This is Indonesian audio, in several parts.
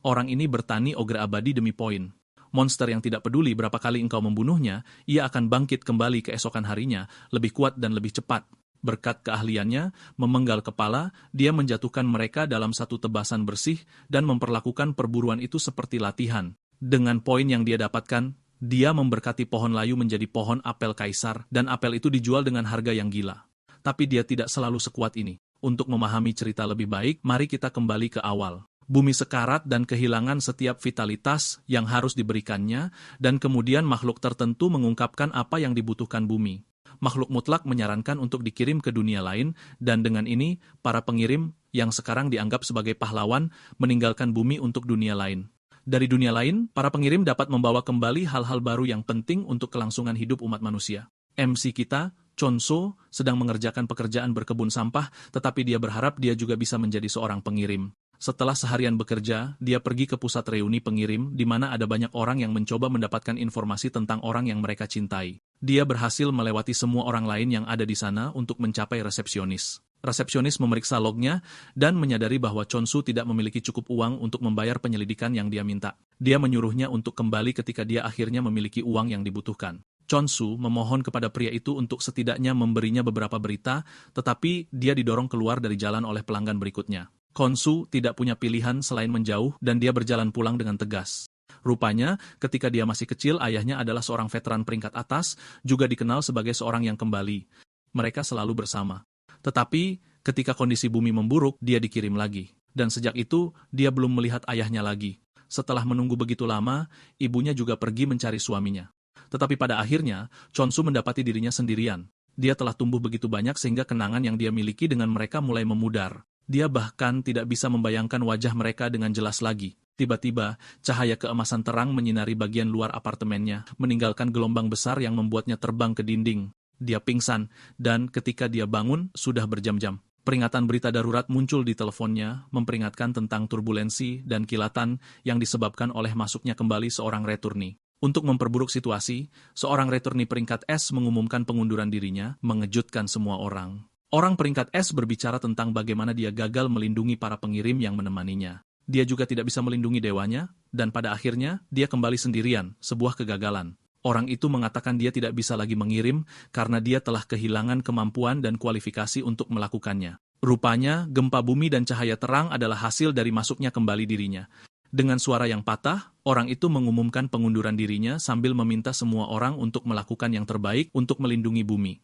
Orang ini bertani ogre abadi demi poin. Monster yang tidak peduli berapa kali engkau membunuhnya, ia akan bangkit kembali keesokan harinya, lebih kuat dan lebih cepat. Berkat keahliannya, memenggal kepala, dia menjatuhkan mereka dalam satu tebasan bersih dan memperlakukan perburuan itu seperti latihan. Dengan poin yang dia dapatkan, dia memberkati pohon layu menjadi pohon apel kaisar, dan apel itu dijual dengan harga yang gila. Tapi dia tidak selalu sekuat ini. Untuk memahami cerita lebih baik, mari kita kembali ke awal. Bumi sekarat dan kehilangan setiap vitalitas yang harus diberikannya, dan kemudian makhluk tertentu mengungkapkan apa yang dibutuhkan bumi. Makhluk mutlak menyarankan untuk dikirim ke dunia lain, dan dengan ini, para pengirim yang sekarang dianggap sebagai pahlawan meninggalkan bumi untuk dunia lain. Dari dunia lain, para pengirim dapat membawa kembali hal-hal baru yang penting untuk kelangsungan hidup umat manusia. MC kita, Chonso, sedang mengerjakan pekerjaan berkebun sampah, tetapi dia berharap dia juga bisa menjadi seorang pengirim. Setelah seharian bekerja, dia pergi ke pusat reuni pengirim, di mana ada banyak orang yang mencoba mendapatkan informasi tentang orang yang mereka cintai. Dia berhasil melewati semua orang lain yang ada di sana untuk mencapai resepsionis. Resepsionis memeriksa lognya dan menyadari bahwa Chonsu tidak memiliki cukup uang untuk membayar penyelidikan yang dia minta. Dia menyuruhnya untuk kembali ketika dia akhirnya memiliki uang yang dibutuhkan. Chonsu memohon kepada pria itu untuk setidaknya memberinya beberapa berita, tetapi dia didorong keluar dari jalan oleh pelanggan berikutnya. Chonsu tidak punya pilihan selain menjauh dan dia berjalan pulang dengan tegas. Rupanya, ketika dia masih kecil, ayahnya adalah seorang veteran peringkat atas, juga dikenal sebagai seorang yang kembali. Mereka selalu bersama. Tetapi, ketika kondisi bumi memburuk, dia dikirim lagi. Dan sejak itu, dia belum melihat ayahnya lagi. Setelah menunggu begitu lama, ibunya juga pergi mencari suaminya. Tetapi pada akhirnya, Chonsu mendapati dirinya sendirian. Dia telah tumbuh begitu banyak sehingga kenangan yang dia miliki dengan mereka mulai memudar. Dia bahkan tidak bisa membayangkan wajah mereka dengan jelas lagi. Tiba-tiba, cahaya keemasan terang menyinari bagian luar apartemennya, meninggalkan gelombang besar yang membuatnya terbang ke dinding. Dia pingsan, dan ketika dia bangun, sudah berjam-jam. Peringatan berita darurat muncul di teleponnya, memperingatkan tentang turbulensi dan kilatan yang disebabkan oleh masuknya kembali seorang returni. Untuk memperburuk situasi, seorang returni peringkat S mengumumkan pengunduran dirinya, mengejutkan semua orang. Orang peringkat S berbicara tentang bagaimana dia gagal melindungi para pengirim yang menemaninya. Dia juga tidak bisa melindungi dewanya, dan pada akhirnya, dia kembali sendirian, sebuah kegagalan. Orang itu mengatakan dia tidak bisa lagi mengirim, karena dia telah kehilangan kemampuan dan kualifikasi untuk melakukannya. Rupanya, gempa bumi dan cahaya terang adalah hasil dari masuknya kembali dirinya. Dengan suara yang patah, orang itu mengumumkan pengunduran dirinya sambil meminta semua orang untuk melakukan yang terbaik untuk melindungi bumi.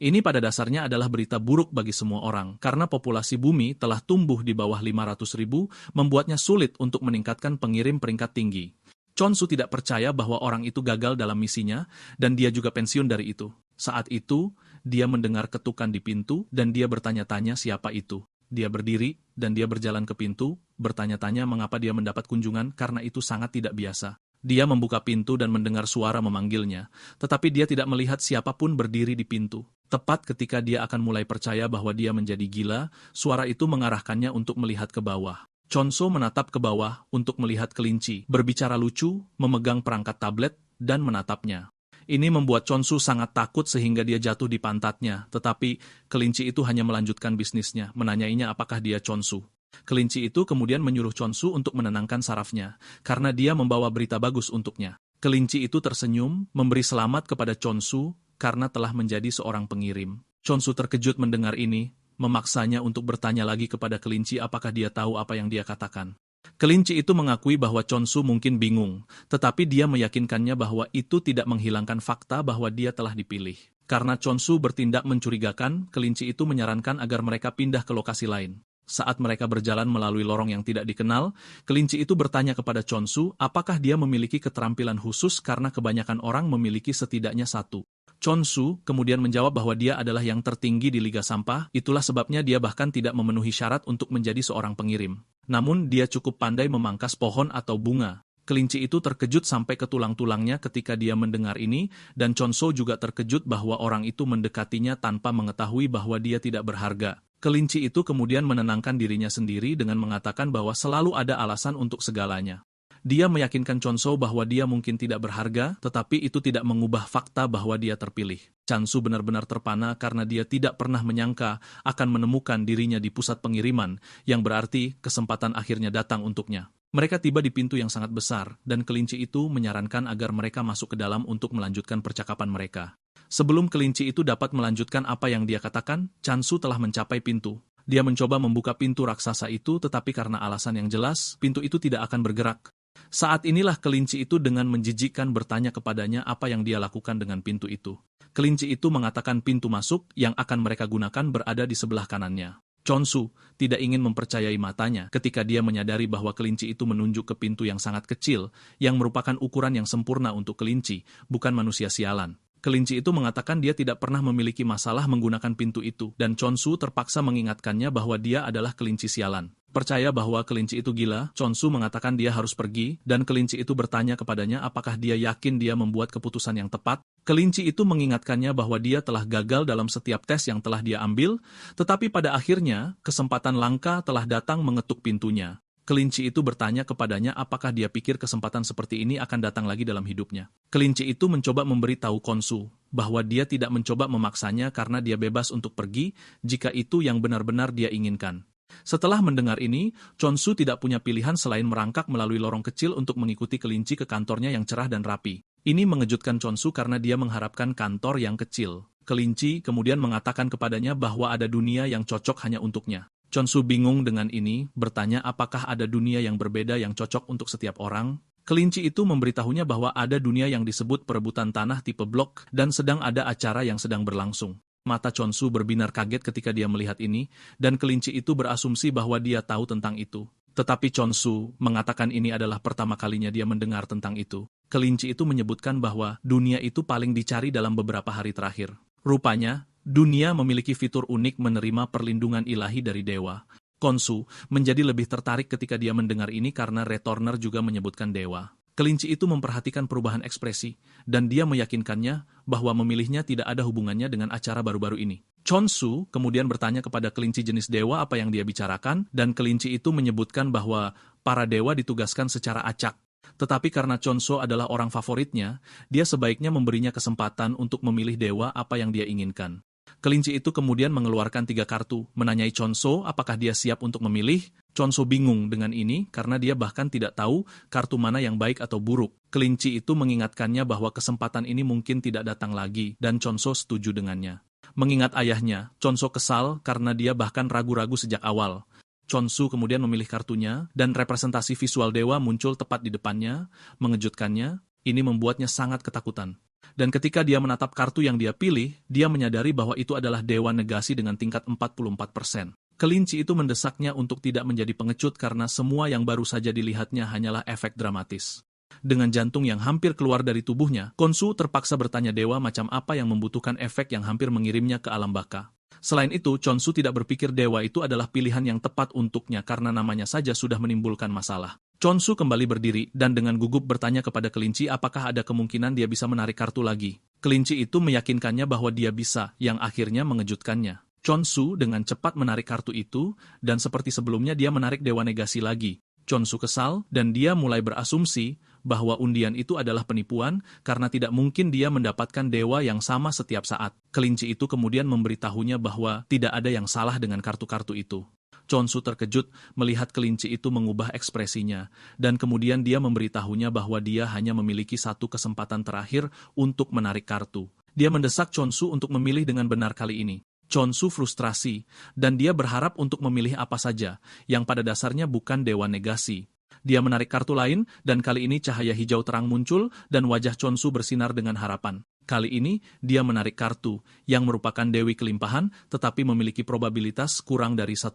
Ini pada dasarnya adalah berita buruk bagi semua orang, karena populasi bumi telah tumbuh di bawah 500.000, membuatnya sulit untuk meningkatkan pengirim peringkat tinggi. Chonsu tidak percaya bahwa orang itu gagal dalam misinya, dan dia juga pensiun dari itu. Saat itu, dia mendengar ketukan di pintu, dan dia bertanya-tanya siapa itu. Dia berdiri, dan dia berjalan ke pintu, bertanya-tanya mengapa dia mendapat kunjungan karena itu sangat tidak biasa. Dia membuka pintu dan mendengar suara memanggilnya, tetapi dia tidak melihat siapapun berdiri di pintu. Tepat ketika dia akan mulai percaya bahwa dia menjadi gila, suara itu mengarahkannya untuk melihat ke bawah. Chonsu menatap ke bawah untuk melihat kelinci, berbicara lucu, memegang perangkat tablet, dan menatapnya. Ini membuat Chonsu sangat takut sehingga dia jatuh di pantatnya, tetapi kelinci itu hanya melanjutkan bisnisnya, menanyainya apakah dia Chonsu. Kelinci itu kemudian menyuruh Chonsu untuk menenangkan sarafnya, karena dia membawa berita bagus untuknya. Kelinci itu tersenyum, memberi selamat kepada Chonsu, karena telah menjadi seorang pengirim. Chonsu terkejut mendengar ini, memaksanya untuk bertanya lagi kepada kelinci apakah dia tahu apa yang dia katakan. Kelinci itu mengakui bahwa Chonsu mungkin bingung, tetapi dia meyakinkannya bahwa itu tidak menghilangkan fakta bahwa dia telah dipilih. Karena Chonsu bertindak mencurigakan, kelinci itu menyarankan agar mereka pindah ke lokasi lain. Saat mereka berjalan melalui lorong yang tidak dikenal, kelinci itu bertanya kepada Chonsu apakah dia memiliki keterampilan khusus karena kebanyakan orang memiliki setidaknya satu. Chonsu kemudian menjawab bahwa dia adalah yang tertinggi di Liga Sampah, itulah sebabnya dia bahkan tidak memenuhi syarat untuk menjadi seorang pengirim. Namun dia cukup pandai memangkas pohon atau bunga. Kelinci itu terkejut sampai ke tulang-tulangnya ketika dia mendengar ini, dan Chonsu juga terkejut bahwa orang itu mendekatinya tanpa mengetahui bahwa dia tidak berharga. Kelinci itu kemudian menenangkan dirinya sendiri dengan mengatakan bahwa selalu ada alasan untuk segalanya. Dia meyakinkan Chonsu bahwa dia mungkin tidak berharga, tetapi itu tidak mengubah fakta bahwa dia terpilih. Chonsu benar-benar terpana karena dia tidak pernah menyangka akan menemukan dirinya di pusat pengiriman, yang berarti kesempatan akhirnya datang untuknya. Mereka tiba di pintu yang sangat besar, dan kelinci itu menyarankan agar mereka masuk ke dalam untuk melanjutkan percakapan mereka. Sebelum kelinci itu dapat melanjutkan apa yang dia katakan, Chansu telah mencapai pintu. Dia mencoba membuka pintu raksasa itu, tetapi karena alasan yang jelas, pintu itu tidak akan bergerak. Saat inilah kelinci itu dengan menjijikkan bertanya kepadanya apa yang dia lakukan dengan pintu itu. Kelinci itu mengatakan pintu masuk yang akan mereka gunakan berada di sebelah kanannya. Chansu tidak ingin mempercayai matanya ketika dia menyadari bahwa kelinci itu menunjuk ke pintu yang sangat kecil, yang merupakan ukuran yang sempurna untuk kelinci, bukan manusia sialan. Kelinci itu mengatakan dia tidak pernah memiliki masalah menggunakan pintu itu, dan Chansu terpaksa mengingatkannya bahwa dia adalah kelinci sialan. Percaya bahwa kelinci itu gila, Chansu mengatakan dia harus pergi, dan kelinci itu bertanya kepadanya apakah dia yakin dia membuat keputusan yang tepat. Kelinci itu mengingatkannya bahwa dia telah gagal dalam setiap tes yang telah dia ambil, tetapi pada akhirnya, kesempatan langka telah datang mengetuk pintunya. Kelinci itu bertanya kepadanya apakah dia pikir kesempatan seperti ini akan datang lagi dalam hidupnya. Kelinci itu mencoba memberitahu Chansu bahwa dia tidak mencoba memaksanya karena dia bebas untuk pergi jika itu yang benar-benar dia inginkan. Setelah mendengar ini, Chansu tidak punya pilihan selain merangkak melalui lorong kecil untuk mengikuti kelinci ke kantornya yang cerah dan rapi. Ini mengejutkan Chansu karena dia mengharapkan kantor yang kecil. Kelinci kemudian mengatakan kepadanya bahwa ada dunia yang cocok hanya untuknya. Chansu bingung dengan ini, bertanya apakah ada dunia yang berbeda yang cocok untuk setiap orang. Kelinci itu memberitahunya bahwa ada dunia yang disebut perebutan tanah tipe blok dan sedang ada acara yang sedang berlangsung. Mata Chansu berbinar kaget ketika dia melihat ini, dan kelinci itu berasumsi bahwa dia tahu tentang itu. Tetapi Chansu mengatakan ini adalah pertama kalinya dia mendengar tentang itu. Kelinci itu menyebutkan bahwa dunia itu paling dicari dalam beberapa hari terakhir. Rupanya, dunia memiliki fitur unik menerima perlindungan ilahi dari dewa. Chansu menjadi lebih tertarik ketika dia mendengar ini karena Returner juga menyebutkan dewa. Kelinci itu memperhatikan perubahan ekspresi, dan dia meyakinkannya bahwa memilihnya tidak ada hubungannya dengan acara baru-baru ini. Chansu kemudian bertanya kepada kelinci jenis dewa apa yang dia bicarakan, dan kelinci itu menyebutkan bahwa para dewa ditugaskan secara acak. Tetapi karena Chansu adalah orang favoritnya, dia sebaiknya memberinya kesempatan untuk memilih dewa apa yang dia inginkan. Kelinci itu kemudian mengeluarkan 3 kartu, menanyai Chansu apakah dia siap untuk memilih. Chansu bingung dengan ini karena dia bahkan tidak tahu kartu mana yang baik atau buruk. Kelinci itu mengingatkannya bahwa kesempatan ini mungkin tidak datang lagi, dan Chansu setuju dengannya. Mengingat ayahnya, Chansu kesal karena dia bahkan ragu-ragu sejak awal. Chansu kemudian memilih kartunya, dan representasi visual dewa muncul tepat di depannya, mengejutkannya. Ini membuatnya sangat ketakutan. Dan ketika dia menatap kartu yang dia pilih, dia menyadari bahwa itu adalah dewa negasi dengan tingkat 44%. Kelinci itu mendesaknya untuk tidak menjadi pengecut karena semua yang baru saja dilihatnya hanyalah efek dramatis. Dengan jantung yang hampir keluar dari tubuhnya, Chansu terpaksa bertanya dewa macam apa yang membutuhkan efek yang hampir mengirimnya ke alam baka. Selain itu, Chansu tidak berpikir dewa itu adalah pilihan yang tepat untuknya karena namanya saja sudah menimbulkan masalah. Chansu kembali berdiri dan dengan gugup bertanya kepada kelinci apakah ada kemungkinan dia bisa menarik kartu lagi. Kelinci itu meyakinkannya bahwa dia bisa, yang akhirnya mengejutkannya. Chansu dengan cepat menarik kartu itu, dan seperti sebelumnya dia menarik dewa negasi lagi. Chansu kesal, dan dia mulai berasumsi bahwa undian itu adalah penipuan karena tidak mungkin dia mendapatkan dewa yang sama setiap saat. Kelinci itu kemudian memberitahunya bahwa tidak ada yang salah dengan kartu-kartu itu. Chansu terkejut melihat kelinci itu mengubah ekspresinya, dan kemudian dia memberitahunya bahwa dia hanya memiliki satu kesempatan terakhir untuk menarik kartu. Dia mendesak Chansu untuk memilih dengan benar kali ini. Chansu frustrasi, dan dia berharap untuk memilih apa saja, yang pada dasarnya bukan dewa negasi. Dia menarik kartu lain, dan kali ini cahaya hijau terang muncul, dan wajah Chansu bersinar dengan harapan. Kali ini, dia menarik kartu, yang merupakan dewi kelimpahan, tetapi memiliki probabilitas kurang dari 1%.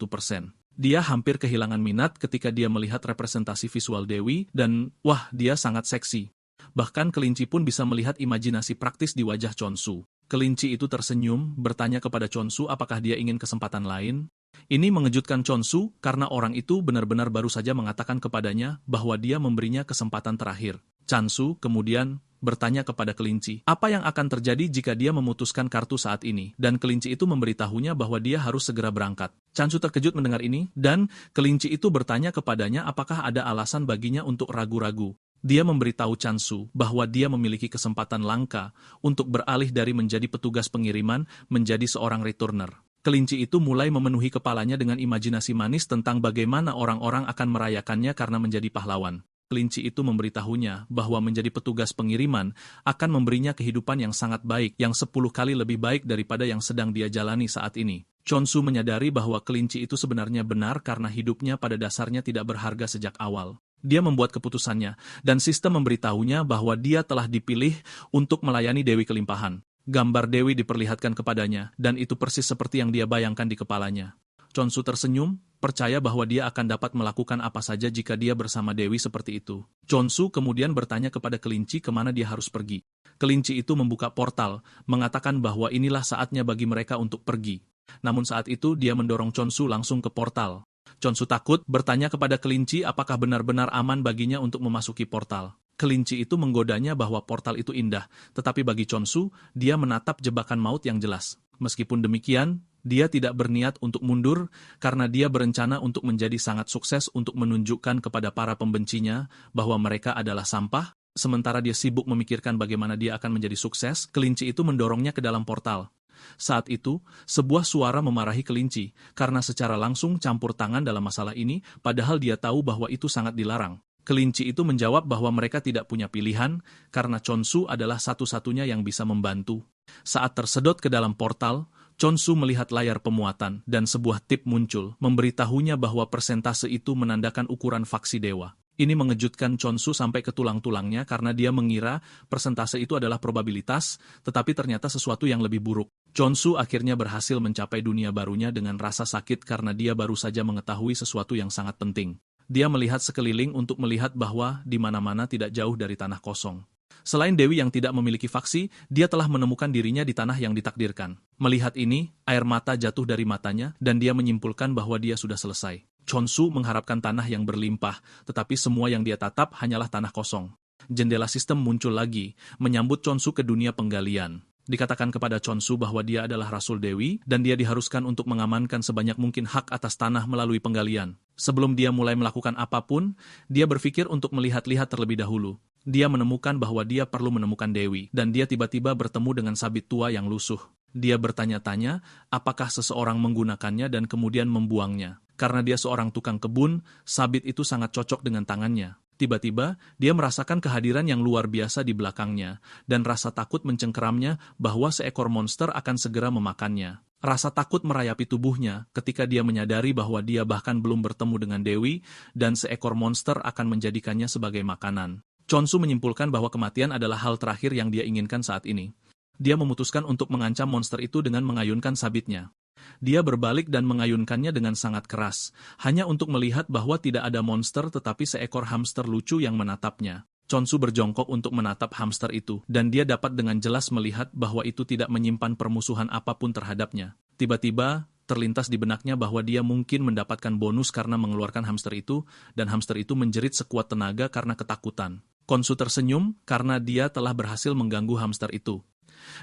Dia hampir kehilangan minat ketika dia melihat representasi visual dewi, dan wah, dia sangat seksi. Bahkan kelinci pun bisa melihat imajinasi praktis di wajah Chansu. Kelinci itu tersenyum, bertanya kepada Chansu apakah dia ingin kesempatan lain. Ini mengejutkan Chansu karena orang itu benar-benar baru saja mengatakan kepadanya bahwa dia memberinya kesempatan terakhir. Chansu kemudian bertanya kepada kelinci, apa yang akan terjadi jika dia memutuskan kartu saat ini? Dan kelinci itu memberitahunya bahwa dia harus segera berangkat. Chansu terkejut mendengar ini, dan kelinci itu bertanya kepadanya apakah ada alasan baginya untuk ragu-ragu. Dia memberitahu Chansu bahwa dia memiliki kesempatan langka untuk beralih dari menjadi petugas pengiriman menjadi seorang returner. Kelinci itu mulai memenuhi kepalanya dengan imajinasi manis tentang bagaimana orang-orang akan merayakannya karena menjadi pahlawan. Kelinci itu memberitahunya bahwa menjadi petugas pengiriman akan memberinya kehidupan yang sangat baik, yang 10 kali lebih baik daripada yang sedang dia jalani saat ini. Chonsu menyadari bahwa kelinci itu sebenarnya benar karena hidupnya pada dasarnya tidak berharga sejak awal. Dia membuat keputusannya, dan sistem memberitahunya bahwa dia telah dipilih untuk melayani Dewi Kelimpahan. Gambar Dewi diperlihatkan kepadanya, dan itu persis seperti yang dia bayangkan di kepalanya. Chonsu tersenyum, percaya bahwa dia akan dapat melakukan apa saja jika dia bersama Dewi seperti itu. Chonsu kemudian bertanya kepada kelinci kemana dia harus pergi. Kelinci itu membuka portal, mengatakan bahwa inilah saatnya bagi mereka untuk pergi. Namun saat itu dia mendorong Chonsu langsung ke portal. Chonsu takut, bertanya kepada kelinci apakah benar-benar aman baginya untuk memasuki portal. Kelinci itu menggodanya bahwa portal itu indah, tetapi bagi Chonsu, dia menatap jebakan maut yang jelas. Meskipun demikian, dia tidak berniat untuk mundur karena dia berencana untuk menjadi sangat sukses untuk menunjukkan kepada para pembencinya bahwa mereka adalah sampah. Sementara dia sibuk memikirkan bagaimana dia akan menjadi sukses, kelinci itu mendorongnya ke dalam portal. Saat itu, sebuah suara memarahi kelinci karena secara langsung campur tangan dalam masalah ini, padahal dia tahu bahwa itu sangat dilarang. Kelinci itu menjawab bahwa mereka tidak punya pilihan karena Chonsu adalah satu-satunya yang bisa membantu. Saat tersedot ke dalam portal, Chonsu melihat layar pemuatan dan sebuah tip muncul, memberitahunya bahwa persentase itu menandakan ukuran faksi dewa. Ini mengejutkan Chonsu sampai ke tulang-tulangnya karena dia mengira persentase itu adalah probabilitas, tetapi ternyata sesuatu yang lebih buruk. Chonsu akhirnya berhasil mencapai dunia barunya dengan rasa sakit karena dia baru saja mengetahui sesuatu yang sangat penting. Dia melihat sekeliling untuk melihat bahwa di mana-mana tidak jauh dari tanah kosong. Selain Dewi yang tidak memiliki faksi, dia telah menemukan dirinya di tanah yang ditakdirkan. Melihat ini, air mata jatuh dari matanya, dan dia menyimpulkan bahwa dia sudah selesai. Chonsu mengharapkan tanah yang berlimpah, tetapi semua yang dia tatap hanyalah tanah kosong. Jendela sistem muncul lagi, menyambut Chonsu ke dunia penggalian. Dikatakan kepada Chonsu bahwa dia adalah Rasul Dewi, dan dia diharuskan untuk mengamankan sebanyak mungkin hak atas tanah melalui penggalian. Sebelum dia mulai melakukan apapun, dia berpikir untuk melihat-lihat terlebih dahulu. Dia menemukan bahwa dia perlu menemukan Dewi, dan dia tiba-tiba bertemu dengan sabit tua yang lusuh. Dia bertanya-tanya, apakah seseorang menggunakannya dan kemudian membuangnya. Karena dia seorang tukang kebun, sabit itu sangat cocok dengan tangannya. Tiba-tiba, dia merasakan kehadiran yang luar biasa di belakangnya, dan rasa takut mencengkeramnya bahwa seekor monster akan segera memakannya. Rasa takut merayapi tubuhnya ketika dia menyadari bahwa dia bahkan belum bertemu dengan Dewi, dan seekor monster akan menjadikannya sebagai makanan. Chonsu menyimpulkan bahwa kematian adalah hal terakhir yang dia inginkan saat ini. Dia memutuskan untuk mengancam monster itu dengan mengayunkan sabitnya. Dia berbalik dan mengayunkannya dengan sangat keras, hanya untuk melihat bahwa tidak ada monster tetapi seekor hamster lucu yang menatapnya. Chonsu berjongkok untuk menatap hamster itu, dan dia dapat dengan jelas melihat bahwa itu tidak menyimpan permusuhan apapun terhadapnya. Tiba-tiba, terlintas di benaknya bahwa dia mungkin mendapatkan bonus karena mengeluarkan hamster itu, dan hamster itu menjerit sekuat tenaga karena ketakutan. Chonsu tersenyum karena dia telah berhasil mengganggu hamster itu.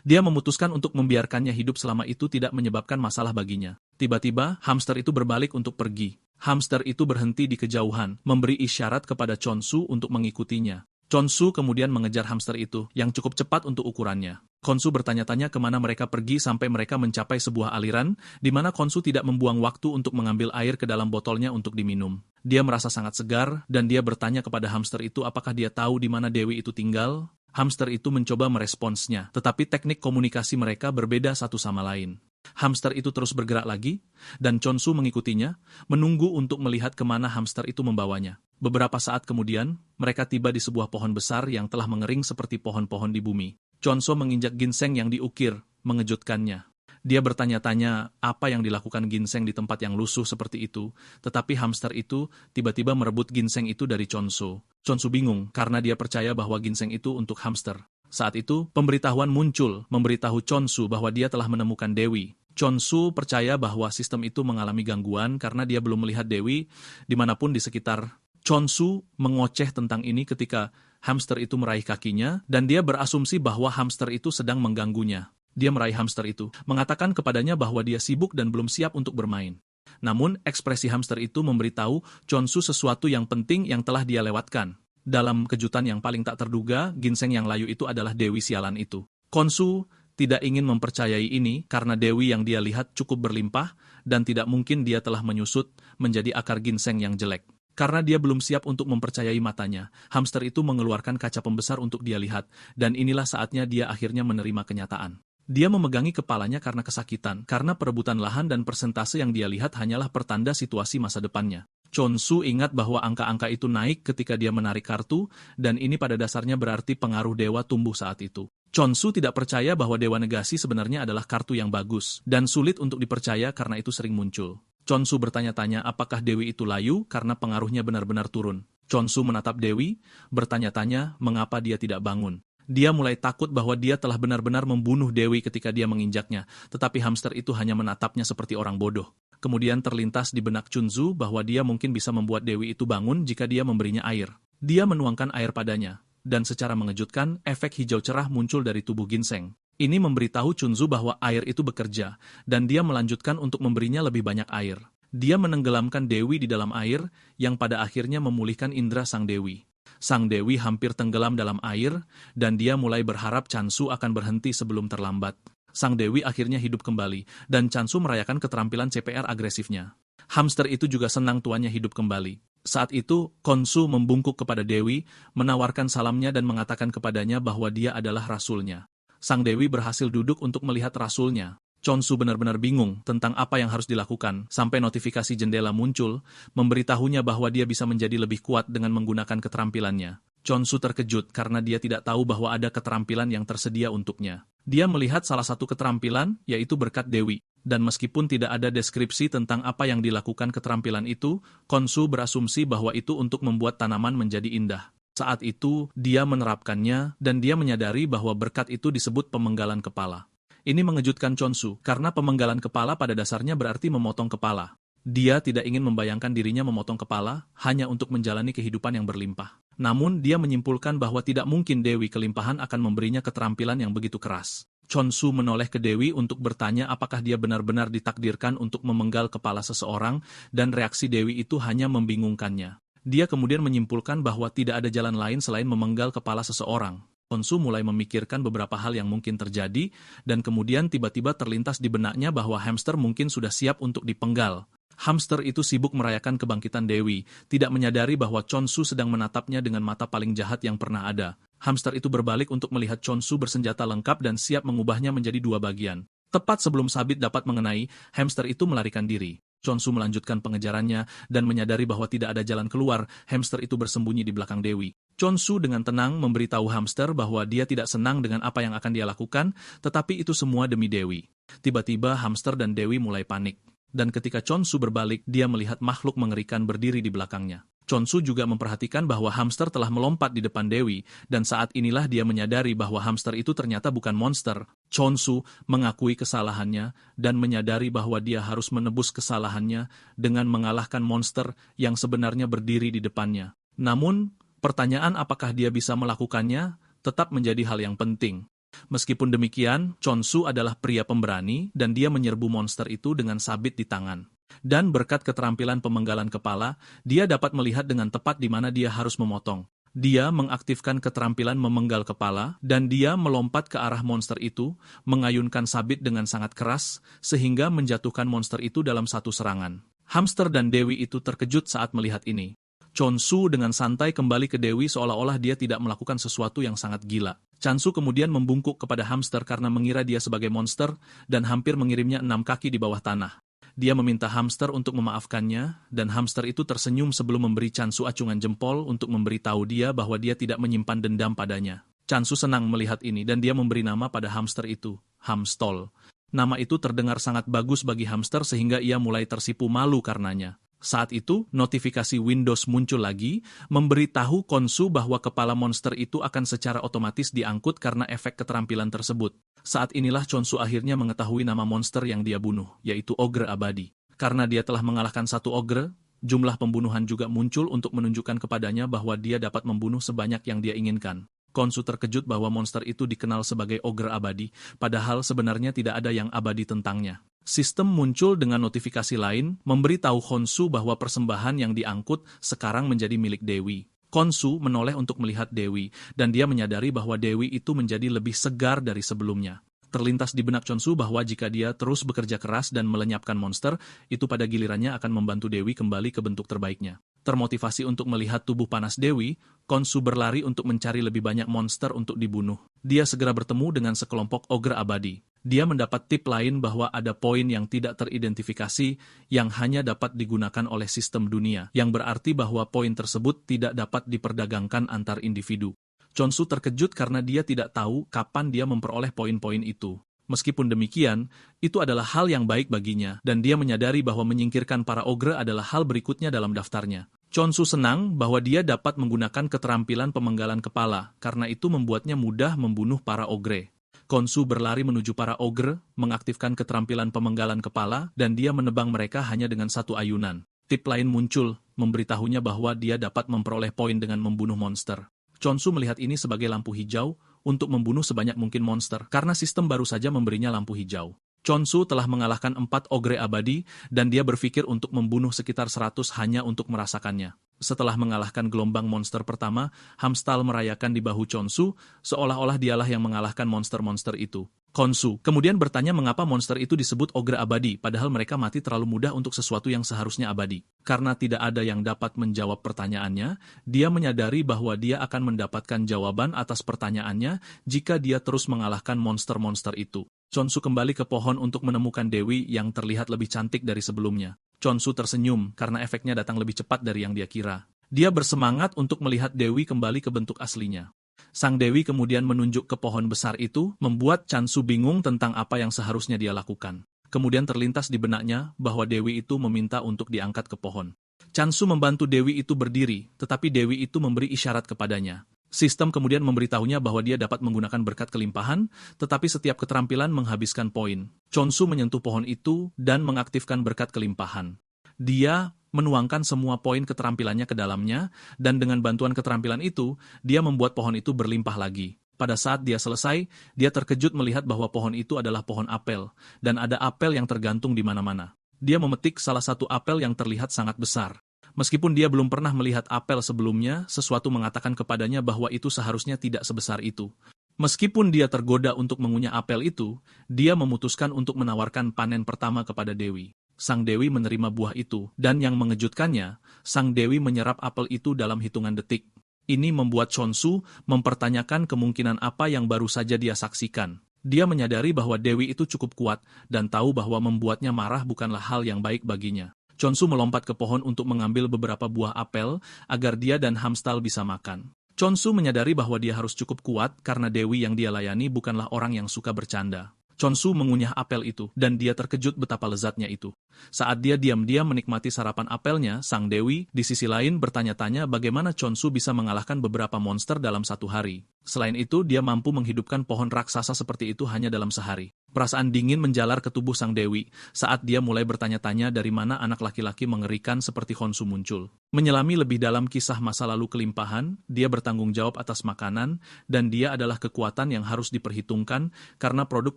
Dia memutuskan untuk membiarkannya hidup selama itu tidak menyebabkan masalah baginya. Tiba-tiba, hamster itu berbalik untuk pergi. Hamster itu berhenti di kejauhan, memberi isyarat kepada Chonsu untuk mengikutinya. Chonsu kemudian mengejar hamster itu, yang cukup cepat untuk ukurannya. Chonsu bertanya-tanya kemana mereka pergi sampai mereka mencapai sebuah aliran, di mana Chonsu tidak membuang waktu untuk mengambil air ke dalam botolnya untuk diminum. Dia merasa sangat segar, dan dia bertanya kepada hamster itu apakah dia tahu di mana Dewi itu tinggal. Hamster itu mencoba meresponsnya, tetapi teknik komunikasi mereka berbeda satu sama lain. Hamster itu terus bergerak lagi, dan Chonsu mengikutinya, menunggu untuk melihat kemana hamster itu membawanya. Beberapa saat kemudian, mereka tiba di sebuah pohon besar yang telah mengering seperti pohon-pohon di bumi. Chonsu menginjak ginseng yang diukir, mengejutkannya. Dia bertanya-tanya apa yang dilakukan ginseng di tempat yang lusuh seperti itu, tetapi hamster itu tiba-tiba merebut ginseng itu dari Chonsu. Chonsu bingung karena dia percaya bahwa ginseng itu untuk hamster. Saat itu, pemberitahuan muncul memberitahu Chonsu bahwa dia telah menemukan Dewi. Chonsu percaya bahwa sistem itu mengalami gangguan karena dia belum melihat Dewi dimanapun di sekitar. Chonsu mengoceh tentang ini ketika hamster itu meraih kakinya, dan dia berasumsi bahwa hamster itu sedang mengganggunya. Dia meraih hamster itu, mengatakan kepadanya bahwa dia sibuk dan belum siap untuk bermain. Namun, ekspresi hamster itu memberitahu Chonsu sesuatu yang penting yang telah dia lewatkan. Dalam kejutan yang paling tak terduga, ginseng yang layu itu adalah Dewi sialan itu. Chonsu tidak ingin mempercayai ini karena Dewi yang dia lihat cukup berlimpah dan tidak mungkin dia telah menyusut menjadi akar ginseng yang jelek. Karena dia belum siap untuk mempercayai matanya, hamster itu mengeluarkan kaca pembesar untuk dia lihat, dan inilah saatnya dia akhirnya menerima kenyataan. Dia memegangi kepalanya karena kesakitan, karena perebutan lahan dan persentase yang dia lihat hanyalah pertanda situasi masa depannya. Chonsu ingat bahwa angka-angka itu naik ketika dia menarik kartu, dan ini pada dasarnya berarti pengaruh dewa tumbuh saat itu. Chonsu tidak percaya bahwa dewa negasi sebenarnya adalah kartu yang bagus, dan sulit untuk dipercaya karena itu sering muncul. Chonsu bertanya-tanya apakah Dewi itu layu karena pengaruhnya benar-benar turun. Chonsu menatap Dewi, bertanya-tanya mengapa dia tidak bangun. Dia mulai takut bahwa dia telah benar-benar membunuh Dewi ketika dia menginjaknya, tetapi hamster itu hanya menatapnya seperti orang bodoh. Kemudian terlintas di benak Chunzu bahwa dia mungkin bisa membuat Dewi itu bangun jika dia memberinya air. Dia menuangkan air padanya, dan secara mengejutkan, efek hijau cerah muncul dari tubuh ginseng. Ini memberitahu Chunzu bahwa air itu bekerja, dan dia melanjutkan untuk memberinya lebih banyak air. Dia menenggelamkan Dewi di dalam air, yang pada akhirnya memulihkan indera sang Dewi. Sang Dewi hampir tenggelam dalam air, dan dia mulai berharap Chansu akan berhenti sebelum terlambat. Sang Dewi akhirnya hidup kembali, dan Chansu merayakan keterampilan CPR agresifnya. Hamster itu juga senang tuannya hidup kembali. Saat itu, Khonsu membungkuk kepada Dewi, menawarkan salamnya dan mengatakan kepadanya bahwa dia adalah rasulnya. Sang Dewi berhasil duduk untuk melihat rasulnya. Chonsu benar-benar bingung tentang apa yang harus dilakukan, sampai notifikasi jendela muncul, memberitahunya bahwa dia bisa menjadi lebih kuat dengan menggunakan keterampilannya. Chonsu terkejut karena dia tidak tahu bahwa ada keterampilan yang tersedia untuknya. Dia melihat salah satu keterampilan, yaitu berkat Dewi. Dan meskipun tidak ada deskripsi tentang apa yang dilakukan keterampilan itu, Khonsu berasumsi bahwa itu untuk membuat tanaman menjadi indah. Saat itu, dia menerapkannya, dan dia menyadari bahwa berkat itu disebut pemenggalan kepala. Ini mengejutkan Chonsu, karena pemenggalan kepala pada dasarnya berarti memotong kepala. Dia tidak ingin membayangkan dirinya memotong kepala, hanya untuk menjalani kehidupan yang berlimpah. Namun, dia menyimpulkan bahwa tidak mungkin Dewi Kelimpahan akan memberinya keterampilan yang begitu keras. Chonsu menoleh ke Dewi untuk bertanya apakah dia benar-benar ditakdirkan untuk memenggal kepala seseorang, dan reaksi Dewi itu hanya membingungkannya. Dia kemudian menyimpulkan bahwa tidak ada jalan lain selain memenggal kepala seseorang. Chonsu mulai memikirkan beberapa hal yang mungkin terjadi, dan kemudian tiba-tiba terlintas di benaknya bahwa hamster mungkin sudah siap untuk dipenggal. Hamster itu sibuk merayakan kebangkitan Dewi, tidak menyadari bahwa Chonsu sedang menatapnya dengan mata paling jahat yang pernah ada. Hamster itu berbalik untuk melihat Chonsu bersenjata lengkap dan siap mengubahnya menjadi dua bagian. Tepat sebelum sabit dapat mengenai, hamster itu melarikan diri. Chonsu melanjutkan pengejarannya dan menyadari bahwa tidak ada jalan keluar, hamster itu bersembunyi di belakang Dewi. Chonsu dengan tenang memberitahu hamster bahwa dia tidak senang dengan apa yang akan dia lakukan, tetapi itu semua demi Dewi. Tiba-tiba hamster dan Dewi mulai panik. Dan ketika Chonsu berbalik, dia melihat makhluk mengerikan berdiri di belakangnya. Chonsu juga memperhatikan bahwa hamster telah melompat di depan Dewi, dan saat inilah dia menyadari bahwa hamster itu ternyata bukan monster. Chonsu mengakui kesalahannya dan menyadari bahwa dia harus menebus kesalahannya dengan mengalahkan monster yang sebenarnya berdiri di depannya. Namun, pertanyaan apakah dia bisa melakukannya tetap menjadi hal yang penting. Meskipun demikian, Chonsu adalah pria pemberani dan dia menyerbu monster itu dengan sabit di tangan. Dan berkat keterampilan pemenggalan kepala, dia dapat melihat dengan tepat di mana dia harus memotong. Dia mengaktifkan keterampilan memenggal kepala, dan dia melompat ke arah monster itu, mengayunkan sabit dengan sangat keras, sehingga menjatuhkan monster itu dalam satu serangan. Hamster dan Dewi itu terkejut saat melihat ini. Chonsu dengan santai kembali ke Dewi seolah-olah dia tidak melakukan sesuatu yang sangat gila. Chonsu kemudian membungkuk kepada hamster karena mengira dia sebagai monster, dan hampir mengirimnya 6 kaki di bawah tanah. Dia meminta hamster untuk memaafkannya, dan hamster itu tersenyum sebelum memberi Chonsu acungan jempol untuk memberitahu dia bahwa dia tidak menyimpan dendam padanya. Chonsu senang melihat ini dan dia memberi nama pada hamster itu, Hamstol. Nama itu terdengar sangat bagus bagi hamster sehingga ia mulai tersipu malu karenanya. Saat itu, notifikasi Windows muncul lagi, memberitahu Khonsu bahwa kepala monster itu akan secara otomatis diangkut karena efek keterampilan tersebut. Saat inilah Chonsu akhirnya mengetahui nama monster yang dia bunuh, yaitu Ogre Abadi. Karena dia telah mengalahkan satu Ogre, jumlah pembunuhan juga muncul untuk menunjukkan kepadanya bahwa dia dapat membunuh sebanyak yang dia inginkan. Khonsu terkejut bahwa monster itu dikenal sebagai Ogre Abadi, padahal sebenarnya tidak ada yang abadi tentangnya. Sistem muncul dengan notifikasi lain, memberitahu Khonsu bahwa persembahan yang diangkut sekarang menjadi milik Dewi. Khonsu menoleh untuk melihat Dewi, dan dia menyadari bahwa Dewi itu menjadi lebih segar dari sebelumnya. Terlintas di benak Chonsu bahwa jika dia terus bekerja keras dan melenyapkan monster, itu pada gilirannya akan membantu Dewi kembali ke bentuk terbaiknya. Termotivasi untuk melihat tubuh panas Dewi, Khonsu berlari untuk mencari lebih banyak monster untuk dibunuh. Dia segera bertemu dengan sekelompok ogre abadi. Dia mendapat tip lain bahwa ada poin yang tidak teridentifikasi yang hanya dapat digunakan oleh sistem dunia, yang berarti bahwa poin tersebut tidak dapat diperdagangkan antar individu. Chonsu terkejut karena dia tidak tahu kapan dia memperoleh poin-poin itu. Meskipun demikian, itu adalah hal yang baik baginya, dan dia menyadari bahwa menyingkirkan para ogre adalah hal berikutnya dalam daftarnya. Chonsu senang bahwa dia dapat menggunakan keterampilan pemenggalan kepala, karena itu membuatnya mudah membunuh para ogre. Khonsu berlari menuju para ogre, mengaktifkan keterampilan pemenggalan kepala, dan dia menebang mereka hanya dengan satu ayunan. Tip lain muncul, memberitahunya bahwa dia dapat memperoleh poin dengan membunuh monster. Chonsu melihat ini sebagai lampu hijau untuk membunuh sebanyak mungkin monster, karena sistem baru saja memberinya lampu hijau. Chonsu telah mengalahkan 4 ogre abadi, dan dia berpikir untuk membunuh sekitar 100 hanya untuk merasakannya. Setelah mengalahkan gelombang monster pertama, Hamstal merayakan di bahu Chonsu, seolah-olah dialah yang mengalahkan monster-monster itu. Khonsu kemudian bertanya mengapa monster itu disebut ogre abadi, padahal mereka mati terlalu mudah untuk sesuatu yang seharusnya abadi. Karena tidak ada yang dapat menjawab pertanyaannya, dia menyadari bahwa dia akan mendapatkan jawaban atas pertanyaannya jika dia terus mengalahkan monster-monster itu. Chonsu kembali ke pohon untuk menemukan Dewi yang terlihat lebih cantik dari sebelumnya. Chonsu tersenyum karena efeknya datang lebih cepat dari yang dia kira. Dia bersemangat untuk melihat Dewi kembali ke bentuk aslinya. Sang Dewi kemudian menunjuk ke pohon besar itu, membuat Chonsu bingung tentang apa yang seharusnya dia lakukan. Kemudian terlintas di benaknya bahwa Dewi itu meminta untuk diangkat ke pohon. Chonsu membantu Dewi itu berdiri, tetapi Dewi itu memberi isyarat kepadanya. Sistem kemudian memberitahunya bahwa dia dapat menggunakan berkat kelimpahan, tetapi setiap keterampilan menghabiskan poin. Chonsu menyentuh pohon itu dan mengaktifkan berkat kelimpahan. Dia menuangkan semua poin keterampilannya ke dalamnya, dan dengan bantuan keterampilan itu, dia membuat pohon itu berlimpah lagi. Pada saat dia selesai, dia terkejut melihat bahwa pohon itu adalah pohon apel, dan ada apel yang tergantung di mana-mana. Dia memetik salah satu apel yang terlihat sangat besar. Meskipun dia belum pernah melihat apel sebelumnya, sesuatu mengatakan kepadanya bahwa itu seharusnya tidak sebesar itu. Meskipun dia tergoda untuk mengunyah apel itu, dia memutuskan untuk menawarkan panen pertama kepada Dewi. Sang Dewi menerima buah itu, dan yang mengejutkannya, Sang Dewi menyerap apel itu dalam hitungan detik. Ini membuat Chonsu mempertanyakan kemungkinan apa yang baru saja dia saksikan. Dia menyadari bahwa Dewi itu cukup kuat, dan tahu bahwa membuatnya marah bukanlah hal yang baik baginya. Chonsu melompat ke pohon untuk mengambil beberapa buah apel, agar dia dan Hamstal bisa makan. Chonsu menyadari bahwa dia harus cukup kuat, karena Dewi yang dia layani bukanlah orang yang suka bercanda. Chonsu mengunyah apel itu, dan dia terkejut betapa lezatnya itu. Saat dia diam-diam menikmati sarapan apelnya, Sang Dewi, di sisi lain bertanya-tanya bagaimana Chonsu bisa mengalahkan beberapa monster dalam satu hari. Selain itu, dia mampu menghidupkan pohon raksasa seperti itu hanya dalam sehari. Perasaan dingin menjalar ke tubuh Sang Dewi, saat dia mulai bertanya-tanya dari mana anak laki-laki mengerikan seperti Khonsu muncul. Menyelami lebih dalam kisah masa lalu kelimpahan, dia bertanggung jawab atas makanan, dan dia adalah kekuatan yang harus diperhitungkan karena produk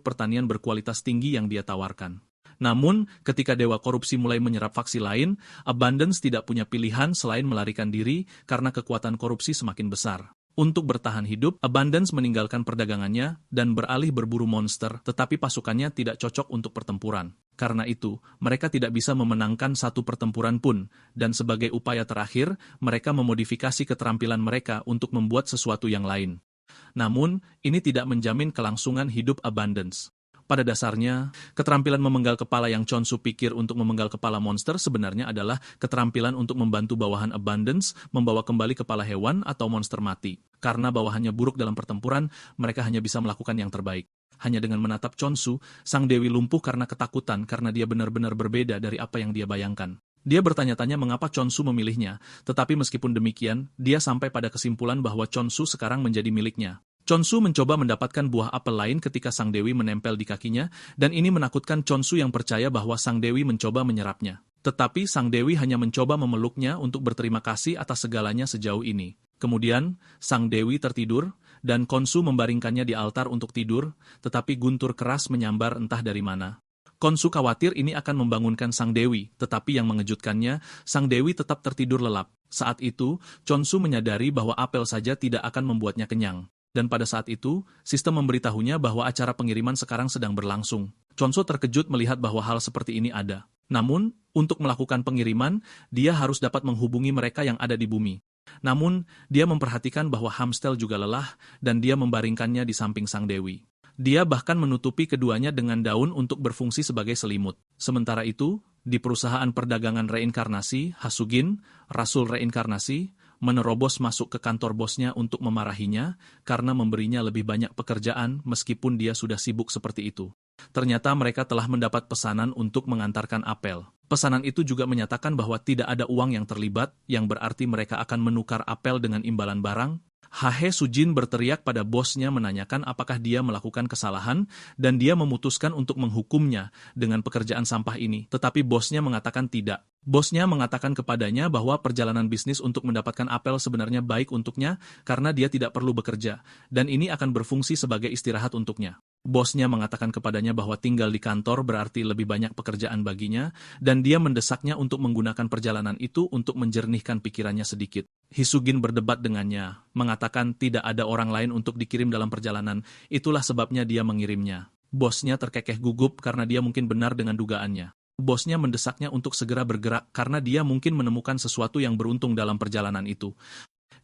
pertanian berkualitas tinggi yang dia tawarkan. Namun, ketika Dewa Korupsi mulai menyerap faksi lain, Abundance tidak punya pilihan selain melarikan diri karena kekuatan korupsi semakin besar. Untuk bertahan hidup, Abundance meninggalkan perdagangannya dan beralih berburu monster, tetapi pasukannya tidak cocok untuk pertempuran. Karena itu, mereka tidak bisa memenangkan satu pertempuran pun, dan sebagai upaya terakhir, mereka memodifikasi keterampilan mereka untuk membuat sesuatu yang lain. Namun, ini tidak menjamin kelangsungan hidup Abundance. Pada dasarnya, keterampilan memenggal kepala yang Chonsu pikir untuk memenggal kepala monster sebenarnya adalah keterampilan untuk membantu bawahan Abundance membawa kembali kepala hewan atau monster mati. Karena bawahannya buruk dalam pertempuran, mereka hanya bisa melakukan yang terbaik. Hanya dengan menatap Chonsu, Sang Dewi lumpuh karena ketakutan karena dia benar-benar berbeda dari apa yang dia bayangkan. Dia bertanya-tanya mengapa Chonsu memilihnya, tetapi meskipun demikian, dia sampai pada kesimpulan bahwa Chonsu sekarang menjadi miliknya. Chonsu mencoba mendapatkan buah apel lain ketika Sang Dewi menempel di kakinya, dan ini menakutkan Chonsu yang percaya bahwa Sang Dewi mencoba menyerapnya. Tetapi Sang Dewi hanya mencoba memeluknya untuk berterima kasih atas segalanya sejauh ini. Kemudian, Sang Dewi tertidur, dan Khonsu membaringkannya di altar untuk tidur, tetapi guntur keras menyambar entah dari mana. Khonsu khawatir ini akan membangunkan Sang Dewi, tetapi yang mengejutkannya, Sang Dewi tetap tertidur lelap. Saat itu, Chonsu menyadari bahwa apel saja tidak akan membuatnya kenyang. Dan pada saat itu, sistem memberitahunya bahwa acara pengiriman sekarang sedang berlangsung. Chonsu terkejut melihat bahwa hal seperti ini ada. Namun, untuk melakukan pengiriman, dia harus dapat menghubungi mereka yang ada di bumi. Namun, dia memperhatikan bahwa Hamstel juga lelah dan dia membaringkannya di samping sang dewi. Dia bahkan menutupi keduanya dengan daun untuk berfungsi sebagai selimut. Sementara itu, di perusahaan perdagangan reinkarnasi, Hasugin, Rasul Reinkarnasi, menerobos masuk ke kantor bosnya untuk memarahinya karena memberinya lebih banyak pekerjaan meskipun dia sudah sibuk seperti itu. Ternyata mereka telah mendapat pesanan untuk mengantarkan apel. Pesanan itu juga menyatakan bahwa tidak ada uang yang terlibat, yang berarti mereka akan menukar apel dengan imbalan barang. Hae Sujin berteriak pada bosnya menanyakan apakah dia melakukan kesalahan dan dia memutuskan untuk menghukumnya dengan pekerjaan sampah ini. Tetapi bosnya mengatakan tidak. Bosnya mengatakan kepadanya bahwa perjalanan bisnis untuk mendapatkan apel sebenarnya baik untuknya karena dia tidak perlu bekerja, dan ini akan berfungsi sebagai istirahat untuknya. Bosnya mengatakan kepadanya bahwa tinggal di kantor berarti lebih banyak pekerjaan baginya, dan dia mendesaknya untuk menggunakan perjalanan itu untuk menjernihkan pikirannya sedikit. Hisugin berdebat dengannya, mengatakan tidak ada orang lain untuk dikirim dalam perjalanan, itulah sebabnya dia mengirimnya. Bosnya terkekeh gugup karena dia mungkin benar dengan dugaannya. Bosnya mendesaknya untuk segera bergerak karena dia mungkin menemukan sesuatu yang beruntung dalam perjalanan itu.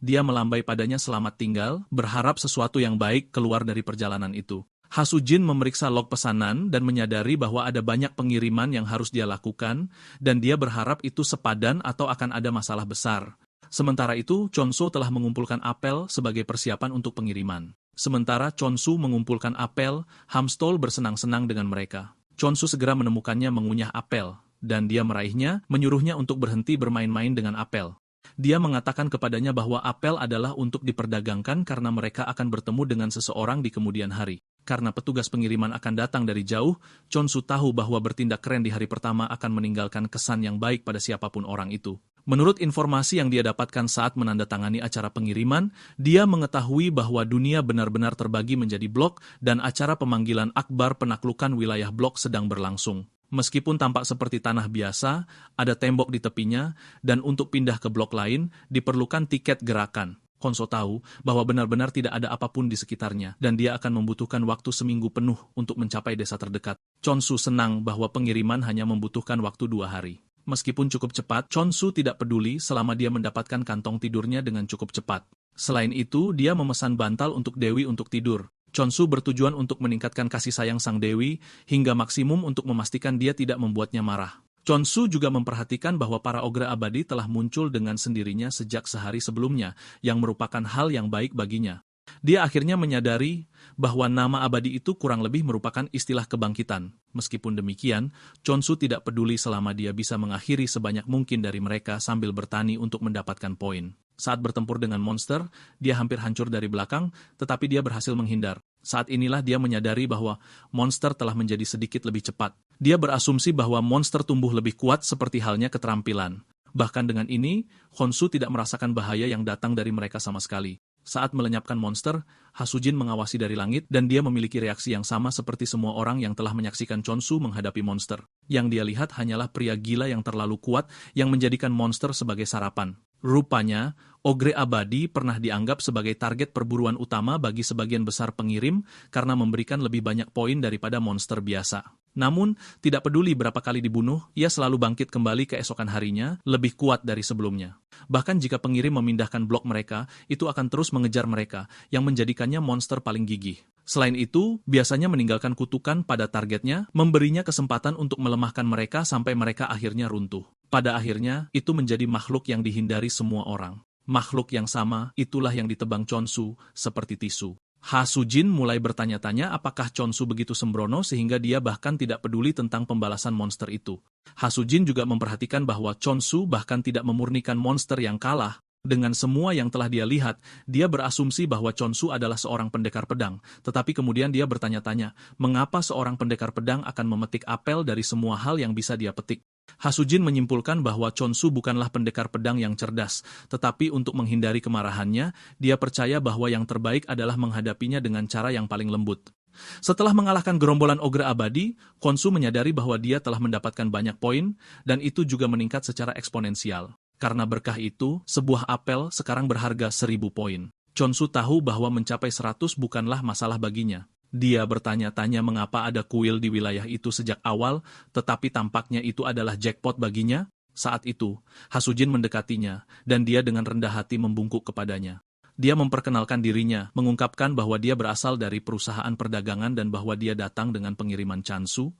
Dia melambai padanya selamat tinggal, berharap sesuatu yang baik keluar dari perjalanan itu. Hasujin memeriksa log pesanan dan menyadari bahwa ada banyak pengiriman yang harus dia lakukan, dan dia berharap itu sepadan atau akan ada masalah besar. Sementara itu, Chonsu telah mengumpulkan apel sebagai persiapan untuk pengiriman. Sementara Chonsu mengumpulkan apel, Hamstol bersenang-senang dengan mereka. Chonsu segera menemukannya mengunyah apel, dan dia meraihnya, menyuruhnya untuk berhenti bermain-main dengan apel. Dia mengatakan kepadanya bahwa apel adalah untuk diperdagangkan karena mereka akan bertemu dengan seseorang di kemudian hari. Karena petugas pengiriman akan datang dari jauh, Chonsu tahu bahwa bertindak keren di hari pertama akan meninggalkan kesan yang baik pada siapapun orang itu. Menurut informasi yang dia dapatkan saat menandatangani acara pengiriman, dia mengetahui bahwa dunia benar-benar terbagi menjadi blok dan acara pemanggilan akbar penaklukan wilayah blok sedang berlangsung. Meskipun tampak seperti tanah biasa, ada tembok di tepinya, dan untuk pindah ke blok lain, diperlukan tiket gerakan. Khonso tahu bahwa benar-benar tidak ada apapun di sekitarnya, dan dia akan membutuhkan waktu seminggu penuh untuk mencapai desa terdekat. Chonsu senang bahwa pengiriman hanya membutuhkan waktu 2 hari. Meskipun cukup cepat, Chonsu tidak peduli selama dia mendapatkan kantong tidurnya dengan cukup cepat. Selain itu, dia memesan bantal untuk Dewi untuk tidur. Chonsu bertujuan untuk meningkatkan kasih sayang sang Dewi, hingga maksimum untuk memastikan dia tidak membuatnya marah. Chonsu juga memperhatikan bahwa para ogre abadi telah muncul dengan sendirinya sejak sehari sebelumnya, yang merupakan hal yang baik baginya. Dia akhirnya menyadari bahwa nama abadi itu kurang lebih merupakan istilah kebangkitan. Meskipun demikian, Chonsu tidak peduli selama dia bisa mengakhiri sebanyak mungkin dari mereka sambil bertani untuk mendapatkan poin. Saat bertempur dengan monster, dia hampir hancur dari belakang, tetapi dia berhasil menghindar. Saat inilah dia menyadari bahwa monster telah menjadi sedikit lebih cepat. Dia berasumsi bahwa monster tumbuh lebih kuat seperti halnya keterampilan. Bahkan dengan ini, Khonsu tidak merasakan bahaya yang datang dari mereka sama sekali. Saat melenyapkan monster, Hasujin mengawasi dari langit dan dia memiliki reaksi yang sama seperti semua orang yang telah menyaksikan Chonsu menghadapi monster. Yang dia lihat hanyalah pria gila yang terlalu kuat yang menjadikan monster sebagai sarapan. Rupanya, ogre abadi pernah dianggap sebagai target perburuan utama bagi sebagian besar pengirim karena memberikan lebih banyak poin daripada monster biasa. Namun, tidak peduli berapa kali dibunuh, ia selalu bangkit kembali keesokan harinya, lebih kuat dari sebelumnya. Bahkan jika pengirim memindahkan blok mereka, itu akan terus mengejar mereka, yang menjadikannya monster paling gigih. Selain itu, biasanya meninggalkan kutukan pada targetnya, memberinya kesempatan untuk melemahkan mereka sampai mereka akhirnya runtuh. Pada akhirnya, itu menjadi makhluk yang dihindari semua orang. Makhluk yang sama, itulah yang ditebang Chonsu, seperti tisu. Hasujin mulai bertanya-tanya apakah Chonsu begitu sembrono sehingga dia bahkan tidak peduli tentang pembalasan monster itu. Hasujin juga memperhatikan bahwa Chonsu bahkan tidak memurnikan monster yang kalah. Dengan semua yang telah dia lihat, dia berasumsi bahwa Chonsu adalah seorang pendekar pedang, tetapi kemudian dia bertanya-tanya, mengapa seorang pendekar pedang akan memetik apel dari semua hal yang bisa dia petik. Hasujin menyimpulkan bahwa Chonsu bukanlah pendekar pedang yang cerdas, tetapi untuk menghindari kemarahannya, dia percaya bahwa yang terbaik adalah menghadapinya dengan cara yang paling lembut. Setelah mengalahkan gerombolan ogre abadi, Khonsu menyadari bahwa dia telah mendapatkan banyak poin, dan itu juga meningkat secara eksponensial. Karena berkah itu, sebuah apel sekarang berharga 1000 poin. Chonsu tahu bahwa mencapai 100 bukanlah masalah baginya. Dia bertanya-tanya mengapa ada kuil di wilayah itu sejak awal, tetapi tampaknya itu adalah jackpot baginya. Saat itu, Hasujin mendekatinya, dan dia dengan rendah hati membungkuk kepadanya. Dia memperkenalkan dirinya, mengungkapkan bahwa dia berasal dari perusahaan perdagangan dan bahwa dia datang dengan pengiriman Chansu.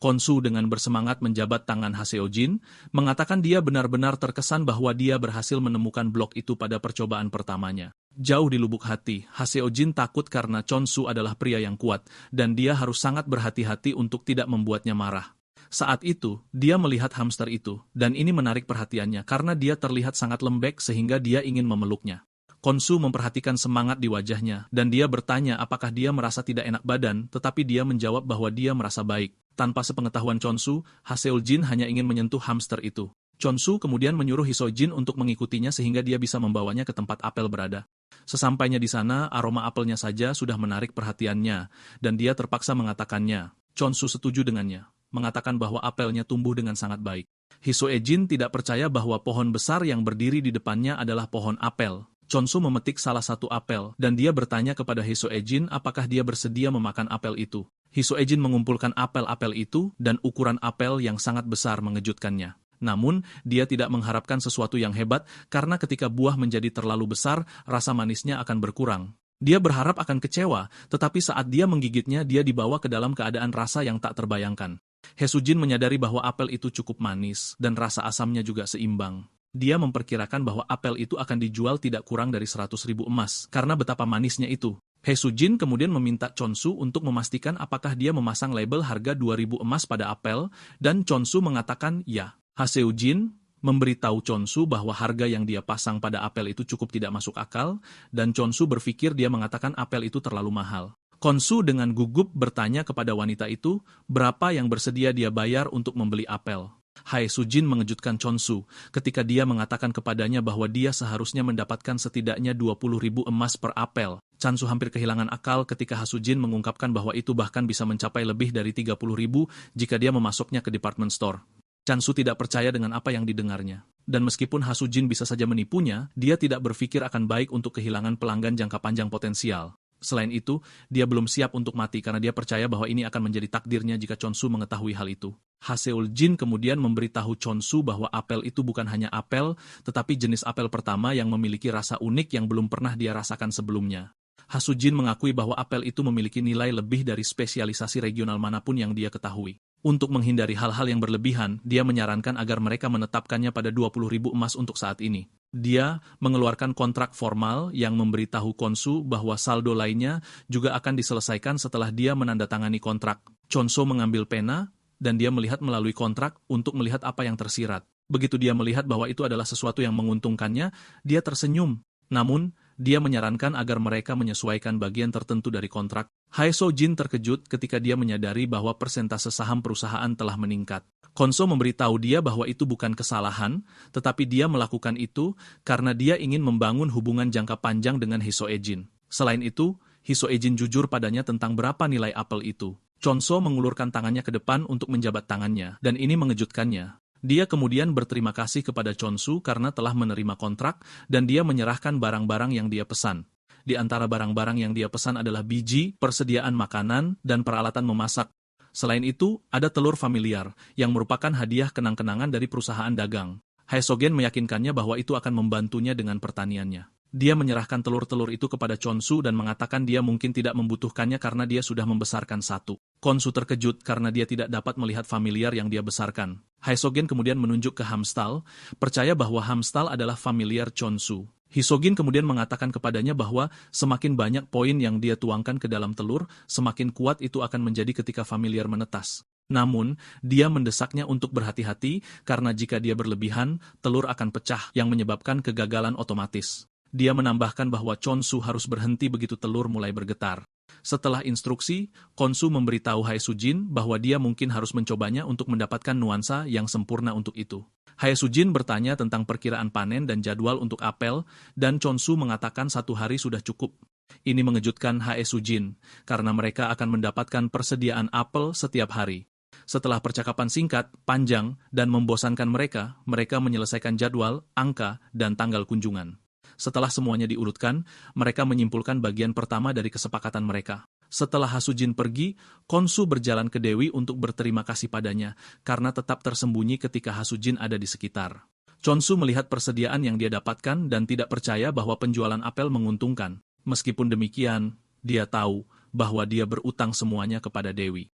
Khonsu dengan bersemangat menjabat tangan Haseojin, mengatakan dia benar-benar terkesan bahwa dia berhasil menemukan blok itu pada percobaan pertamanya. Jauh di lubuk hati, Haseojin takut karena Chonsu adalah pria yang kuat, dan dia harus sangat berhati-hati untuk tidak membuatnya marah. Saat itu, dia melihat hamster itu, dan ini menarik perhatiannya karena dia terlihat sangat lembek sehingga dia ingin memeluknya. Khonsu memperhatikan semangat di wajahnya, dan dia bertanya apakah dia merasa tidak enak badan, tetapi dia menjawab bahwa dia merasa baik. Tanpa sepengetahuan Chonsu, Haseojin hanya ingin menyentuh hamster itu. Chonsu kemudian menyuruh Hisojin untuk mengikutinya sehingga dia bisa membawanya ke tempat apel berada. Sesampainya di sana, aroma apelnya saja sudah menarik perhatiannya, dan dia terpaksa mengatakannya. Chonsu setuju dengannya, mengatakan bahwa apelnya tumbuh dengan sangat baik. Hisojin tidak percaya bahwa pohon besar yang berdiri di depannya adalah pohon apel. Chonsu memetik salah satu apel, dan dia bertanya kepada Hisojin apakah dia bersedia memakan apel itu. Hisojin mengumpulkan apel-apel itu, dan ukuran apel yang sangat besar mengejutkannya. Namun, dia tidak mengharapkan sesuatu yang hebat, karena ketika buah menjadi terlalu besar, rasa manisnya akan berkurang. Dia berharap akan kecewa, tetapi saat dia menggigitnya, dia dibawa ke dalam keadaan rasa yang tak terbayangkan. Hisojin menyadari bahwa apel itu cukup manis, dan rasa asamnya juga seimbang. Dia memperkirakan bahwa apel itu akan dijual tidak kurang dari 100.000 emas, karena betapa manisnya itu. Hisojin kemudian meminta Chonsu untuk memastikan apakah dia memasang label harga 2.000 emas pada apel, dan Chonsu mengatakan ya. Haseojin memberitahu Chonsu bahwa harga yang dia pasang pada apel itu cukup tidak masuk akal, dan Chonsu berpikir dia mengatakan apel itu terlalu mahal. Khonsu dengan gugup bertanya kepada wanita itu, berapa yang bersedia dia bayar untuk membeli apel. Haesujin mengejutkan Chonsu ketika dia mengatakan kepadanya bahwa dia seharusnya mendapatkan setidaknya 20.000 emas per apel. Chonsu hampir kehilangan akal ketika Hasujin mengungkapkan bahwa itu bahkan bisa mencapai lebih dari 30.000 jika dia memasuknya ke department store. Chonsu tidak percaya dengan apa yang didengarnya. Dan meskipun Hasujin bisa saja menipunya, dia tidak berpikir akan baik untuk kehilangan pelanggan jangka panjang potensial. Selain itu, dia belum siap untuk mati karena dia percaya bahwa ini akan menjadi takdirnya jika Chonsu mengetahui hal itu. Haseojin kemudian memberitahu Chonsu bahwa apel itu bukan hanya apel, tetapi jenis apel pertama yang memiliki rasa unik yang belum pernah dia rasakan sebelumnya. Hasujin mengakui bahwa apel itu memiliki nilai lebih dari spesialisasi regional manapun yang dia ketahui. Untuk menghindari hal-hal yang berlebihan, dia menyarankan agar mereka menetapkannya pada 20.000 emas untuk saat ini. Dia mengeluarkan kontrak formal yang memberitahu Khonsu bahwa saldo lainnya juga akan diselesaikan setelah dia menandatangani kontrak. Chonsu mengambil pena, dan dia melihat melalui kontrak untuk melihat apa yang tersirat. Begitu dia melihat bahwa itu adalah sesuatu yang menguntungkannya, dia tersenyum. Namun, dia menyarankan agar mereka menyesuaikan bagian tertentu dari kontrak. Haesojin terkejut ketika dia menyadari bahwa persentase saham perusahaan telah meningkat. Khonsu memberitahu dia bahwa itu bukan kesalahan, tetapi dia melakukan itu karena dia ingin membangun hubungan jangka panjang dengan Hisojin. Selain itu, Hisojin jujur padanya tentang berapa nilai apel itu. Chonsu mengulurkan tangannya ke depan untuk menjabat tangannya, dan ini mengejutkannya. Dia kemudian berterima kasih kepada Chonsu karena telah menerima kontrak, dan dia menyerahkan barang-barang yang dia pesan. Di antara barang-barang yang dia pesan adalah biji, persediaan makanan, dan peralatan memasak. Selain itu, ada telur familiar, yang merupakan hadiah kenang-kenangan dari perusahaan dagang. Haesogen meyakinkannya bahwa itu akan membantunya dengan pertaniannya. Dia menyerahkan telur-telur itu kepada Chonsu dan mengatakan dia mungkin tidak membutuhkannya karena dia sudah membesarkan satu. Khonsu terkejut karena dia tidak dapat melihat familiar yang dia besarkan. Haesogen kemudian menunjuk ke Hamstal, percaya bahwa Hamstal adalah familiar Chonsu. Hisojin kemudian mengatakan kepadanya bahwa semakin banyak poin yang dia tuangkan ke dalam telur, semakin kuat itu akan menjadi ketika familiar menetas. Namun, dia mendesaknya untuk berhati-hati karena jika dia berlebihan, telur akan pecah yang menyebabkan kegagalan otomatis. Dia menambahkan bahwa Chonsu harus berhenti begitu telur mulai bergetar. Setelah instruksi, Khonsu memberitahu Haesujin bahwa dia mungkin harus mencobanya untuk mendapatkan nuansa yang sempurna untuk itu. Haesujin bertanya tentang perkiraan panen dan jadwal untuk apel, dan Chonsu mengatakan 1 hari sudah cukup. Ini mengejutkan Haesujin, karena mereka akan mendapatkan persediaan apel setiap hari. Setelah percakapan singkat, panjang, dan membosankan mereka menyelesaikan jadwal, angka, dan tanggal kunjungan. Setelah semuanya diurutkan, mereka menyimpulkan bagian pertama dari kesepakatan mereka. Setelah Hasujin pergi, Khonsu berjalan ke Dewi untuk berterima kasih padanya, karena tetap tersembunyi ketika Hasujin ada di sekitar. Khonsu melihat persediaan yang dia dapatkan dan tidak percaya bahwa penjualan apel menguntungkan. Meskipun demikian, dia tahu bahwa dia berutang semuanya kepada Dewi.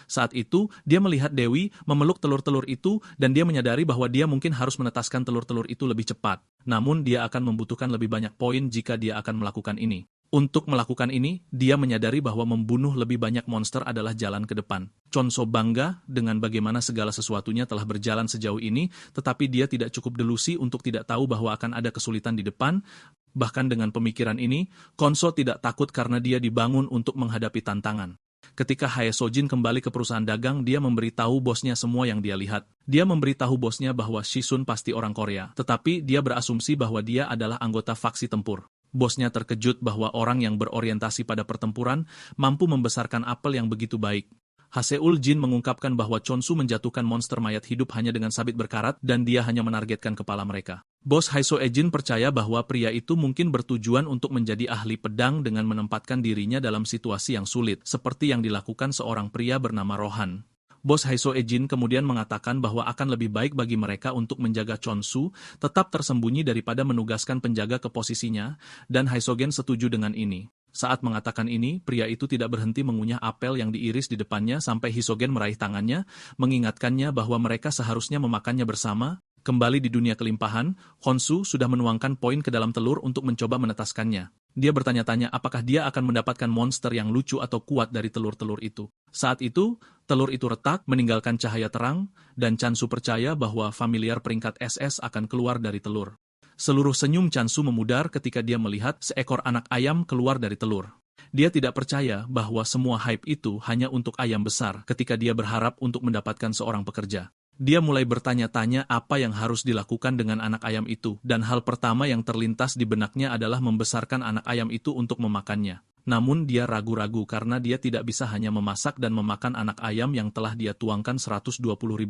Saat itu, dia melihat Dewi memeluk telur-telur itu dan dia menyadari bahwa dia mungkin harus menetaskan telur-telur itu lebih cepat. Namun dia akan membutuhkan lebih banyak poin jika dia akan melakukan ini. Untuk melakukan ini, dia menyadari bahwa membunuh lebih banyak monster adalah jalan ke depan. Khonsu bangga dengan bagaimana segala sesuatunya telah berjalan sejauh ini, tetapi dia tidak cukup delusi untuk tidak tahu bahwa akan ada kesulitan di depan. Bahkan dengan pemikiran ini, Khonsu tidak takut karena dia dibangun untuk menghadapi tantangan. Ketika Hae Sojin kembali ke perusahaan dagang, dia memberitahu bosnya semua yang dia lihat. Dia memberitahu bosnya bahwa Shisun pasti orang Korea, tetapi dia berasumsi bahwa dia adalah anggota faksi tempur. Bosnya terkejut bahwa orang yang berorientasi pada pertempuran mampu membesarkan apel yang begitu baik. Haseul Jin mengungkapkan bahwa Khonsu menjatuhkan monster mayat hidup hanya dengan sabit berkarat dan dia hanya menargetkan kepala mereka. Bos Haeso Ejin percaya bahwa pria itu mungkin bertujuan untuk menjadi ahli pedang dengan menempatkan dirinya dalam situasi yang sulit, seperti yang dilakukan seorang pria bernama Rohan. Bos Haeso Ejin kemudian mengatakan bahwa akan lebih baik bagi mereka untuk menjaga Khonsu tetap tersembunyi daripada menugaskan penjaga ke posisinya, dan Haesogen setuju dengan ini. Saat mengatakan ini, pria itu tidak berhenti mengunyah apel yang diiris di depannya sampai Hisogen meraih tangannya, mengingatkannya bahwa mereka seharusnya memakannya bersama. Kembali di dunia kelimpahan, Khonsu sudah menuangkan poin ke dalam telur untuk mencoba menetaskannya. Dia bertanya-tanya apakah dia akan mendapatkan monster yang lucu atau kuat dari telur-telur itu. Saat itu, telur itu retak, meninggalkan cahaya terang, dan Chansu percaya bahwa familiar peringkat SS akan keluar dari telur. Seluruh senyum Chansu memudar ketika dia melihat seekor anak ayam keluar dari telur. Dia tidak percaya bahwa semua hype itu hanya untuk ayam besar ketika dia berharap untuk mendapatkan seorang pekerja. Dia mulai bertanya-tanya apa yang harus dilakukan dengan anak ayam itu, dan hal pertama yang terlintas di benaknya adalah membesarkan anak ayam itu untuk memakannya. Namun dia ragu-ragu karena dia tidak bisa hanya memasak dan memakan anak ayam yang telah dia tuangkan 120.000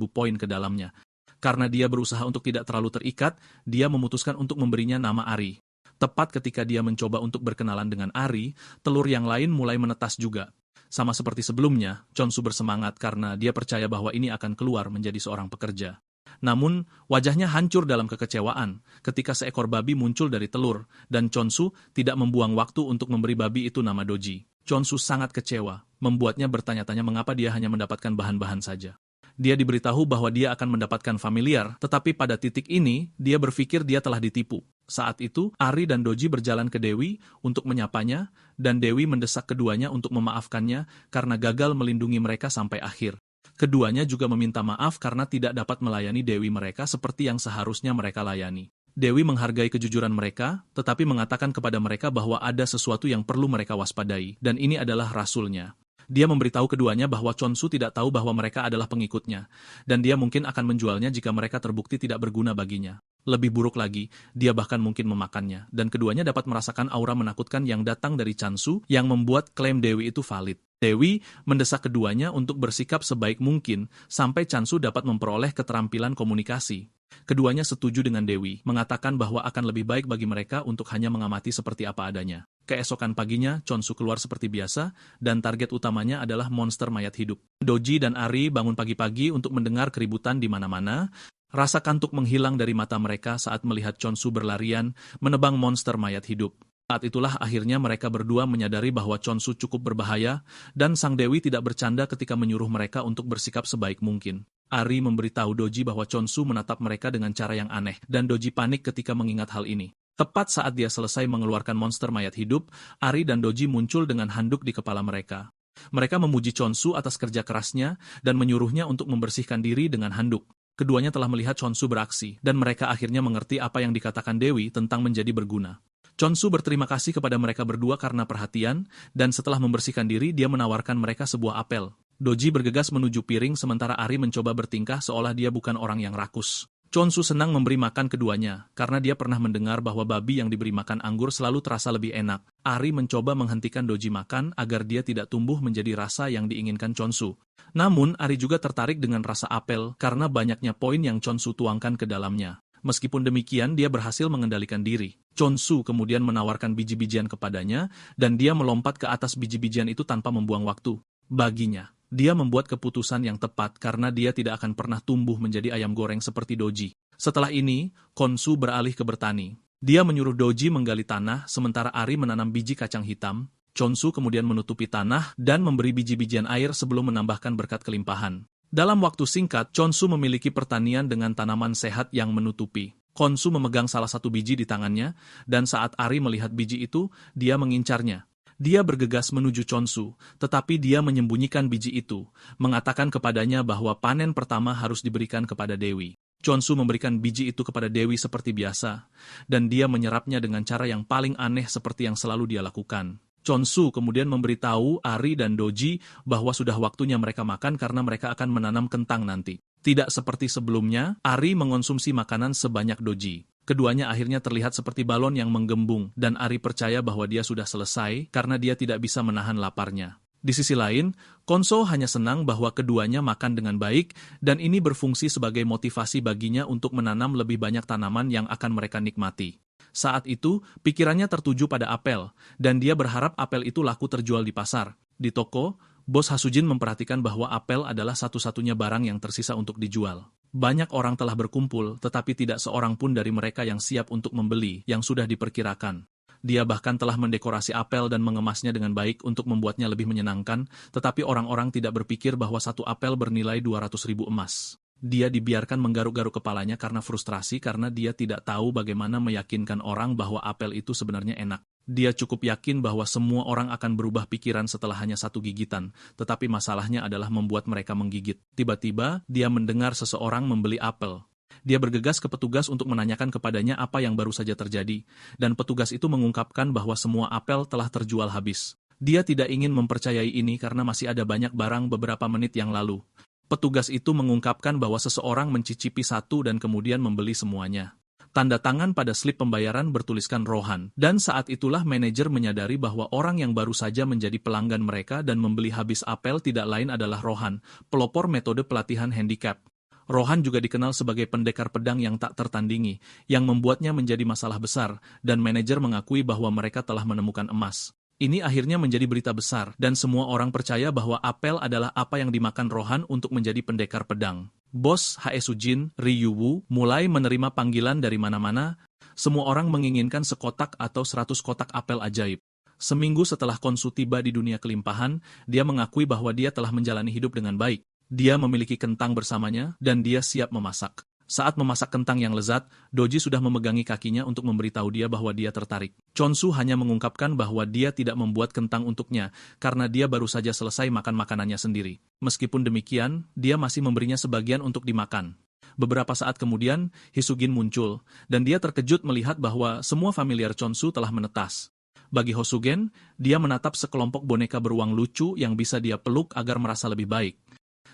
poin ke dalamnya. Karena dia berusaha untuk tidak terlalu terikat, dia memutuskan untuk memberinya nama Ari. Tepat ketika dia mencoba untuk berkenalan dengan Ari, telur yang lain mulai menetas juga. Sama seperti sebelumnya, Khonsu bersemangat karena dia percaya bahwa ini akan keluar menjadi seorang pekerja. Namun, wajahnya hancur dalam kekecewaan ketika seekor babi muncul dari telur, dan Khonsu tidak membuang waktu untuk memberi babi itu nama Doji. Khonsu sangat kecewa, membuatnya bertanya-tanya mengapa dia hanya mendapatkan bahan-bahan saja. Dia diberitahu bahwa dia akan mendapatkan familiar, tetapi pada titik ini, dia berpikir dia telah ditipu. Saat itu, Ari dan Doji berjalan ke Dewi untuk menyapanya, dan Dewi mendesak keduanya untuk memaafkannya karena gagal melindungi mereka sampai akhir. Keduanya juga meminta maaf karena tidak dapat melayani Dewi mereka seperti yang seharusnya mereka layani. Dewi menghargai kejujuran mereka, tetapi mengatakan kepada mereka bahwa ada sesuatu yang perlu mereka waspadai, dan ini adalah rasulnya. Dia memberitahu keduanya bahwa Khonsu tidak tahu bahwa mereka adalah pengikutnya, dan dia mungkin akan menjualnya jika mereka terbukti tidak berguna baginya. Lebih buruk lagi, dia bahkan mungkin memakannya, dan keduanya dapat merasakan aura menakutkan yang datang dari Chansu yang membuat klaim Dewi itu valid. Dewi mendesak keduanya untuk bersikap sebaik mungkin sampai Chansu dapat memperoleh keterampilan komunikasi. Keduanya setuju dengan Dewi, mengatakan bahwa akan lebih baik bagi mereka untuk hanya mengamati seperti apa adanya. Keesokan paginya, Khonsu keluar seperti biasa, dan target utamanya adalah monster mayat hidup. Doji dan Ari bangun pagi-pagi untuk mendengar keributan di mana-mana. Rasa kantuk menghilang dari mata mereka saat melihat Khonsu berlarian menebang monster mayat hidup. Saat itulah akhirnya mereka berdua menyadari bahwa Khonsu cukup berbahaya, dan Sang Dewi tidak bercanda ketika menyuruh mereka untuk bersikap sebaik mungkin. Ari memberitahu Doji bahwa Khonsu menatap mereka dengan cara yang aneh, dan Doji panik ketika mengingat hal ini. Tepat saat dia selesai mengeluarkan monster mayat hidup, Ari dan Doji muncul dengan handuk di kepala mereka. Mereka memuji Khonsu atas kerja kerasnya dan menyuruhnya untuk membersihkan diri dengan handuk. Keduanya telah melihat Khonsu beraksi, dan mereka akhirnya mengerti apa yang dikatakan Dewi tentang menjadi berguna. Khonsu berterima kasih kepada mereka berdua karena perhatian, dan setelah membersihkan diri, dia menawarkan mereka sebuah apel. Doji bergegas menuju piring sementara Ari mencoba bertingkah seolah dia bukan orang yang rakus. Khonsu senang memberi makan keduanya, karena dia pernah mendengar bahwa babi yang diberi makan anggur selalu terasa lebih enak. Ari mencoba menghentikan Doji makan agar dia tidak tumbuh menjadi rasa yang diinginkan Khonsu. Namun, Ari juga tertarik dengan rasa apel karena banyaknya poin yang Khonsu tuangkan ke dalamnya. Meskipun demikian, dia berhasil mengendalikan diri. Chonsu kemudian menawarkan biji-bijian kepadanya, dan dia melompat ke atas biji-bijian itu tanpa membuang waktu. Baginya, dia membuat keputusan yang tepat karena dia tidak akan pernah tumbuh menjadi ayam goreng seperti Doji. Setelah ini, Khonsu beralih ke bertani. Dia menyuruh Doji menggali tanah, sementara Ari menanam biji kacang hitam. Chonsu kemudian menutupi tanah dan memberi biji-bijian air sebelum menambahkan berkat kelimpahan. Dalam waktu singkat, Chonsu memiliki pertanian dengan tanaman sehat yang menutupi. Khonsu memegang salah satu biji di tangannya, dan saat Ari melihat biji itu, dia mengincarnya. Dia bergegas menuju Chonsu, tetapi dia menyembunyikan biji itu, mengatakan kepadanya bahwa panen pertama harus diberikan kepada Dewi. Chonsu memberikan biji itu kepada Dewi seperti biasa, dan dia menyerapnya dengan cara yang paling aneh seperti yang selalu dia lakukan. Chonsu kemudian memberitahu Ari dan Doji bahwa sudah waktunya mereka makan karena mereka akan menanam kentang nanti. Tidak seperti sebelumnya, Ari mengonsumsi makanan sebanyak Doji. Keduanya akhirnya terlihat seperti balon yang menggembung, dan Ari percaya bahwa dia sudah selesai karena dia tidak bisa menahan laparnya. Di sisi lain, Khonsu hanya senang bahwa keduanya makan dengan baik, dan ini berfungsi sebagai motivasi baginya untuk menanam lebih banyak tanaman yang akan mereka nikmati. Saat itu, pikirannya tertuju pada apel, dan dia berharap apel itu laku terjual di pasar. Di toko, Bos Hasujin memperhatikan bahwa apel adalah satu-satunya barang yang tersisa untuk dijual. Banyak orang telah berkumpul, tetapi tidak seorang pun dari mereka yang siap untuk membeli, yang sudah diperkirakan. Dia bahkan telah mendekorasi apel dan mengemasnya dengan baik untuk membuatnya lebih menyenangkan, tetapi orang-orang tidak berpikir bahwa satu apel bernilai 200.000 emas. Dia dibiarkan menggaruk-garuk kepalanya karena frustrasi karena dia tidak tahu bagaimana meyakinkan orang bahwa apel itu sebenarnya enak. Dia cukup yakin bahwa semua orang akan berubah pikiran setelah hanya satu gigitan, tetapi masalahnya adalah membuat mereka menggigit. Tiba-tiba, dia mendengar seseorang membeli apel. Dia bergegas ke petugas untuk menanyakan kepadanya apa yang baru saja terjadi, dan petugas itu mengungkapkan bahwa semua apel telah terjual habis. Dia tidak ingin mempercayai ini karena masih ada banyak barang beberapa menit yang lalu. Petugas itu mengungkapkan bahwa seseorang mencicipi satu dan kemudian membeli semuanya. Tanda tangan pada slip pembayaran bertuliskan Rohan, dan saat itulah manajer menyadari bahwa orang yang baru saja menjadi pelanggan mereka dan membeli habis apel tidak lain adalah Rohan, pelopor metode pelatihan handicap. Rohan juga dikenal sebagai pendekar pedang yang tak tertandingi, yang membuatnya menjadi masalah besar, dan manajer mengakui bahwa mereka telah menemukan emas. Ini akhirnya menjadi berita besar, dan semua orang percaya bahwa apel adalah apa yang dimakan Rohan untuk menjadi pendekar pedang. Bos Haesujin, Ryuwu, mulai menerima panggilan dari mana-mana. Semua orang menginginkan sekotak atau 100 kotak apel ajaib. Seminggu setelah Khonsu tiba di dunia kelimpahan, dia mengakui bahwa dia telah menjalani hidup dengan baik. Dia memiliki kentang bersamanya, dan dia siap memasak. Saat memasak kentang yang lezat, Doji sudah memegangi kakinya untuk memberitahu dia bahwa dia tertarik. Chonsu hanya mengungkapkan bahwa dia tidak membuat kentang untuknya, karena dia baru saja selesai makan makanannya sendiri. Meskipun demikian, dia masih memberinya sebagian untuk dimakan. Beberapa saat kemudian, Hisugin muncul, dan dia terkejut melihat bahwa semua familiar Chonsu telah menetas. Bagi Hosugen, dia menatap sekelompok boneka beruang lucu yang bisa dia peluk agar merasa lebih baik.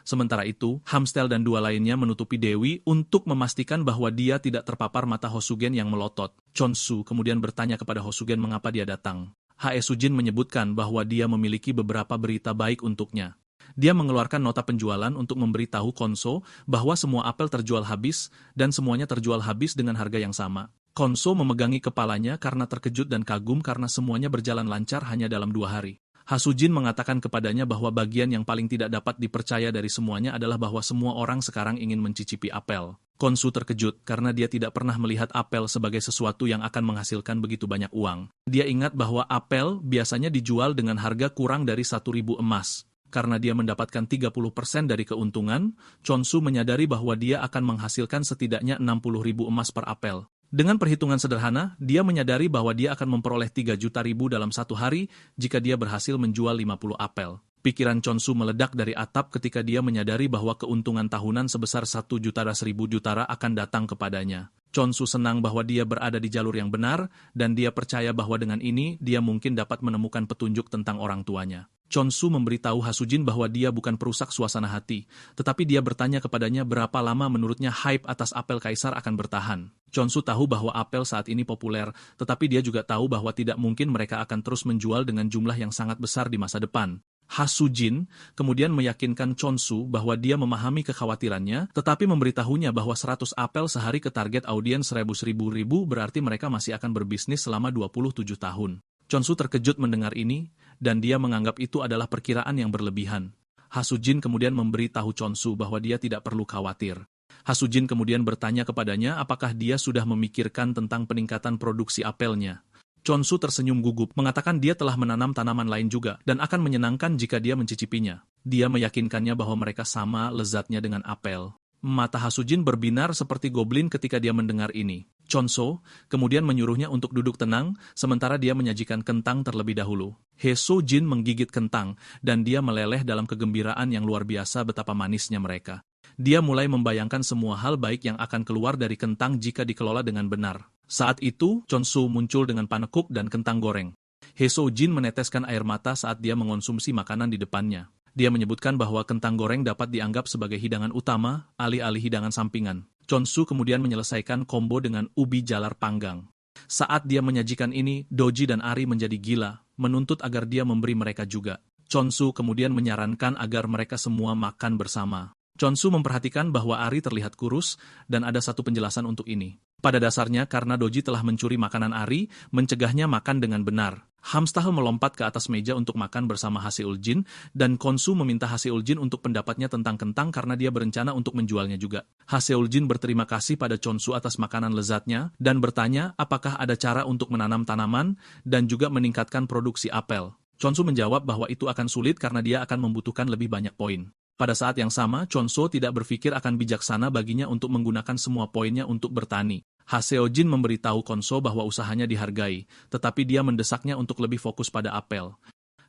Sementara itu, Hamstel dan dua lainnya menutupi Dewi untuk memastikan bahwa dia tidak terpapar mata Hosugen yang melotot. Chonsu kemudian bertanya kepada Hosugen mengapa dia datang. Haesujin menyebutkan bahwa dia memiliki beberapa berita baik untuknya. Dia mengeluarkan nota penjualan untuk memberitahu Khonsu bahwa semua apel terjual habis dan semuanya terjual habis dengan harga yang sama. Khonsu memegangi kepalanya karena terkejut dan kagum karena semuanya berjalan lancar hanya dalam 2 hari. Hasujin mengatakan kepadanya bahwa bagian yang paling tidak dapat dipercaya dari semuanya adalah bahwa semua orang sekarang ingin mencicipi apel. Khonsu terkejut karena dia tidak pernah melihat apel sebagai sesuatu yang akan menghasilkan begitu banyak uang. Dia ingat bahwa apel biasanya dijual dengan harga kurang dari 1.000 emas. Karena dia mendapatkan 30% dari keuntungan, Chonsu menyadari bahwa dia akan menghasilkan setidaknya 60.000 emas per apel. Dengan perhitungan sederhana, dia menyadari bahwa dia akan memperoleh 3 juta ribu dalam 1 hari jika dia berhasil menjual 50 apel. Pikiran Chonsu meledak dari atap ketika dia menyadari bahwa keuntungan tahunan sebesar 1 jutara 1.000 jutara akan datang kepadanya. Chonsu senang bahwa dia berada di jalur yang benar, dan dia percaya bahwa dengan ini dia mungkin dapat menemukan petunjuk tentang orang tuanya. Chonsu memberitahu Hasujin bahwa dia bukan perusak suasana hati, tetapi dia bertanya kepadanya berapa lama menurutnya hype atas apel kaisar akan bertahan. Chonsu tahu bahwa apel saat ini populer, tetapi dia juga tahu bahwa tidak mungkin mereka akan terus menjual dengan jumlah yang sangat besar di masa depan. Ha Sujin kemudian meyakinkan Chonsu bahwa dia memahami kekhawatirannya, tetapi memberitahunya bahwa 100 apel sehari ke target audiens 1000-1000 berarti mereka masih akan berbisnis selama 27 tahun. Chonsu terkejut mendengar ini, dan dia menganggap itu adalah perkiraan yang berlebihan. Ha Sujin kemudian memberitahu Chonsu bahwa dia tidak perlu khawatir. Ha Sujin kemudian bertanya kepadanya apakah dia sudah memikirkan tentang peningkatan produksi apelnya. Chonsu tersenyum gugup, mengatakan dia telah menanam tanaman lain juga, dan akan menyenangkan jika dia mencicipinya. Dia meyakinkannya bahwa mereka sama lezatnya dengan apel. Mata Ha Sujin berbinar seperti goblin ketika dia mendengar ini. Chonsu kemudian menyuruhnya untuk duduk tenang, sementara dia menyajikan kentang terlebih dahulu. He Sujin menggigit kentang, dan dia meleleh dalam kegembiraan yang luar biasa betapa manisnya mereka. Dia mulai membayangkan semua hal baik yang akan keluar dari kentang jika dikelola dengan benar. Saat itu, Chonsu muncul dengan panekuk dan kentang goreng. He Sojin meneteskan air mata saat dia mengonsumsi makanan di depannya. Dia menyebutkan bahwa kentang goreng dapat dianggap sebagai hidangan utama, alih-alih hidangan sampingan. Chonsu kemudian menyelesaikan combo dengan ubi jalar panggang. Saat dia menyajikan ini, Doji dan Ari menjadi gila, menuntut agar dia memberi mereka juga. Chonsu kemudian menyarankan agar mereka semua makan bersama. Chonsu memperhatikan bahwa Ari terlihat kurus, dan ada satu penjelasan untuk ini. Pada dasarnya karena Doji telah mencuri makanan Ari, mencegahnya makan dengan benar. Hamstahel melompat ke atas meja untuk makan bersama Ha Seul-jin, dan Khonsu meminta Ha Seul-jin untuk pendapatnya tentang kentang karena dia berencana untuk menjualnya juga. Ha Seul-jin berterima kasih pada Chonsu atas makanan lezatnya, dan bertanya apakah ada cara untuk menanam tanaman, dan juga meningkatkan produksi apel. Chonsu menjawab bahwa itu akan sulit karena dia akan membutuhkan lebih banyak poin. Pada saat yang sama, Chonsu tidak berpikir akan bijaksana baginya untuk menggunakan semua poinnya untuk bertani. Ha Seul-jin memberitahu Khonsu bahwa usahanya dihargai, tetapi dia mendesaknya untuk lebih fokus pada apel.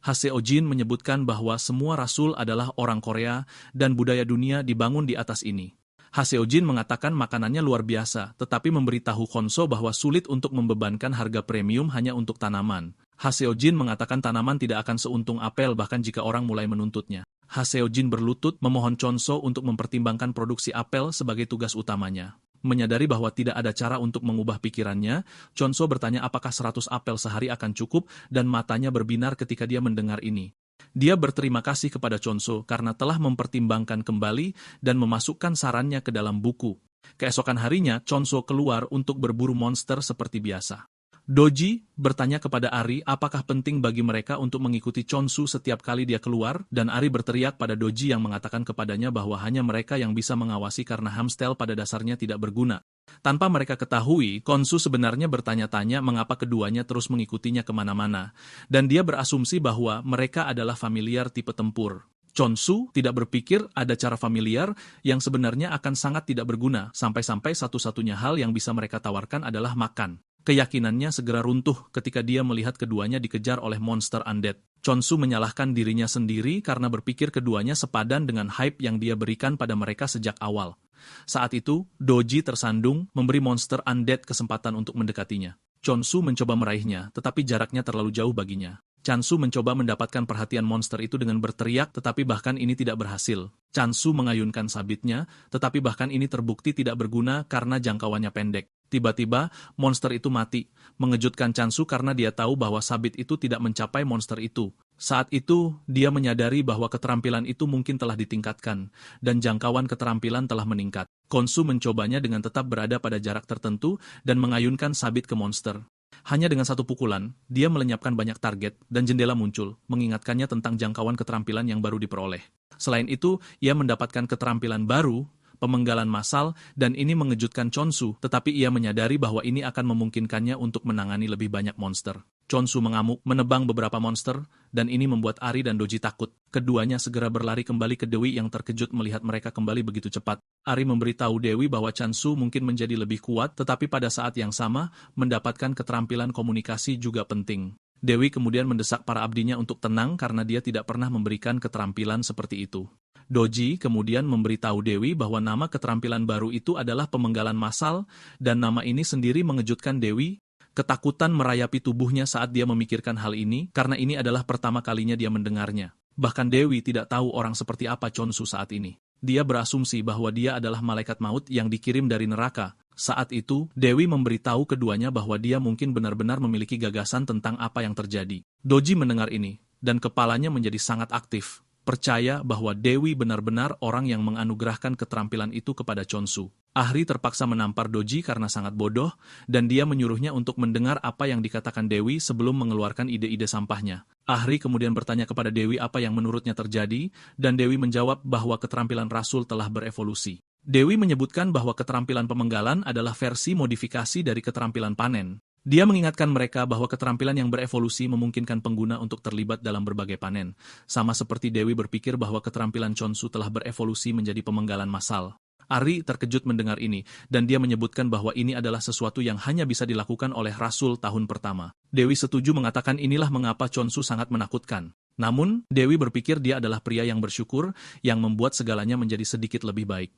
Ha Seul-jin menyebutkan bahwa semua rasul adalah orang Korea dan budaya dunia dibangun di atas ini. Ha Seul-jin mengatakan makanannya luar biasa, tetapi memberitahu Khonsu bahwa sulit untuk membebankan harga premium hanya untuk tanaman. Ha Seul-jin mengatakan tanaman tidak akan seuntung apel bahkan jika orang mulai menuntutnya. Ha Seul-jin berlutut memohon Chonsu untuk mempertimbangkan produksi apel sebagai tugas utamanya. Menyadari bahwa tidak ada cara untuk mengubah pikirannya, Chonsu bertanya apakah 100 apel sehari akan cukup dan matanya berbinar ketika dia mendengar ini. Dia berterima kasih kepada Chonsu karena telah mempertimbangkan kembali dan memasukkan sarannya ke dalam buku. Keesokan harinya, Chonsu keluar untuk berburu monster seperti biasa. Doji bertanya kepada Ari apakah penting bagi mereka untuk mengikuti Chonsu setiap kali dia keluar, dan Ari berteriak pada Doji yang mengatakan kepadanya bahwa hanya mereka yang bisa mengawasi karena Hamstahel pada dasarnya tidak berguna. Tanpa mereka ketahui, Khonsu sebenarnya bertanya-tanya mengapa keduanya terus mengikutinya kemana-mana, dan dia berasumsi bahwa mereka adalah familiar tipe tempur. Chonsu tidak berpikir ada cara familiar yang sebenarnya akan sangat tidak berguna, sampai-sampai satu-satunya hal yang bisa mereka tawarkan adalah makan. Keyakinannya segera runtuh ketika dia melihat keduanya dikejar oleh monster undead. Chonsu menyalahkan dirinya sendiri karena berpikir keduanya sepadan dengan hype yang dia berikan pada mereka sejak awal. Saat itu, Doji tersandung memberi monster undead kesempatan untuk mendekatinya. Chonsu mencoba meraihnya, tetapi jaraknya terlalu jauh baginya. Chansu mencoba mendapatkan perhatian monster itu dengan berteriak, tetapi bahkan ini tidak berhasil. Chansu mengayunkan sabitnya, tetapi bahkan ini terbukti tidak berguna karena jangkauannya pendek. Tiba-tiba, monster itu mati, mengejutkan Chansu karena dia tahu bahwa sabit itu tidak mencapai monster itu. Saat itu, dia menyadari bahwa keterampilan itu mungkin telah ditingkatkan, dan jangkauan keterampilan telah meningkat. Khonsu mencobanya dengan tetap berada pada jarak tertentu dan mengayunkan sabit ke monster. Hanya dengan satu pukulan, dia melenyapkan banyak target, dan jendela muncul, mengingatkannya tentang jangkauan keterampilan yang baru diperoleh. Selain itu, ia mendapatkan keterampilan baru, pemenggalan massal, dan ini mengejutkan Chonsu, tetapi ia menyadari bahwa ini akan memungkinkannya untuk menangani lebih banyak monster. Chonsu mengamuk, menebang beberapa monster, dan ini membuat Ari dan Doji takut. Keduanya segera berlari kembali ke Dewi yang terkejut melihat mereka kembali begitu cepat. Ari memberitahu Dewi bahwa Chonsu mungkin menjadi lebih kuat, tetapi pada saat yang sama, mendapatkan keterampilan komunikasi juga penting. Dewi kemudian mendesak para abdinya untuk tenang karena dia tidak pernah memberikan keterampilan seperti itu. Doji kemudian memberitahu Dewi bahwa nama keterampilan baru itu adalah pemenggalan massal, dan nama ini sendiri mengejutkan Dewi. Ketakutan merayapi tubuhnya saat dia memikirkan hal ini, karena ini adalah pertama kalinya dia mendengarnya. Bahkan Dewi tidak tahu orang seperti apa Chonsu saat ini. Dia berasumsi bahwa dia adalah malaikat maut yang dikirim dari neraka. Saat itu, Dewi memberitahu keduanya bahwa dia mungkin benar-benar memiliki gagasan tentang apa yang terjadi. Doji mendengar ini, dan kepalanya menjadi sangat aktif, percaya bahwa Dewi benar-benar orang yang menganugerahkan keterampilan itu kepada Chonsu. Ahri terpaksa menampar Doji karena sangat bodoh, dan dia menyuruhnya untuk mendengar apa yang dikatakan Dewi sebelum mengeluarkan ide-ide sampahnya. Ahri kemudian bertanya kepada Dewi apa yang menurutnya terjadi, dan Dewi menjawab bahwa keterampilan Rasul telah berevolusi. Dewi menyebutkan bahwa keterampilan pemenggalan adalah versi modifikasi dari keterampilan panen. Dia mengingatkan mereka bahwa keterampilan yang berevolusi memungkinkan pengguna untuk terlibat dalam berbagai panen, sama seperti Dewi berpikir bahwa keterampilan Chonsu telah berevolusi menjadi pemenggalan massal. Ahri terkejut mendengar ini, dan dia menyebutkan bahwa ini adalah sesuatu yang hanya bisa dilakukan oleh Rasul tahun pertama. Dewi setuju mengatakan inilah mengapa Chonsu sangat menakutkan. Namun, Dewi berpikir dia adalah pria yang bersyukur, yang membuat segalanya menjadi sedikit lebih baik.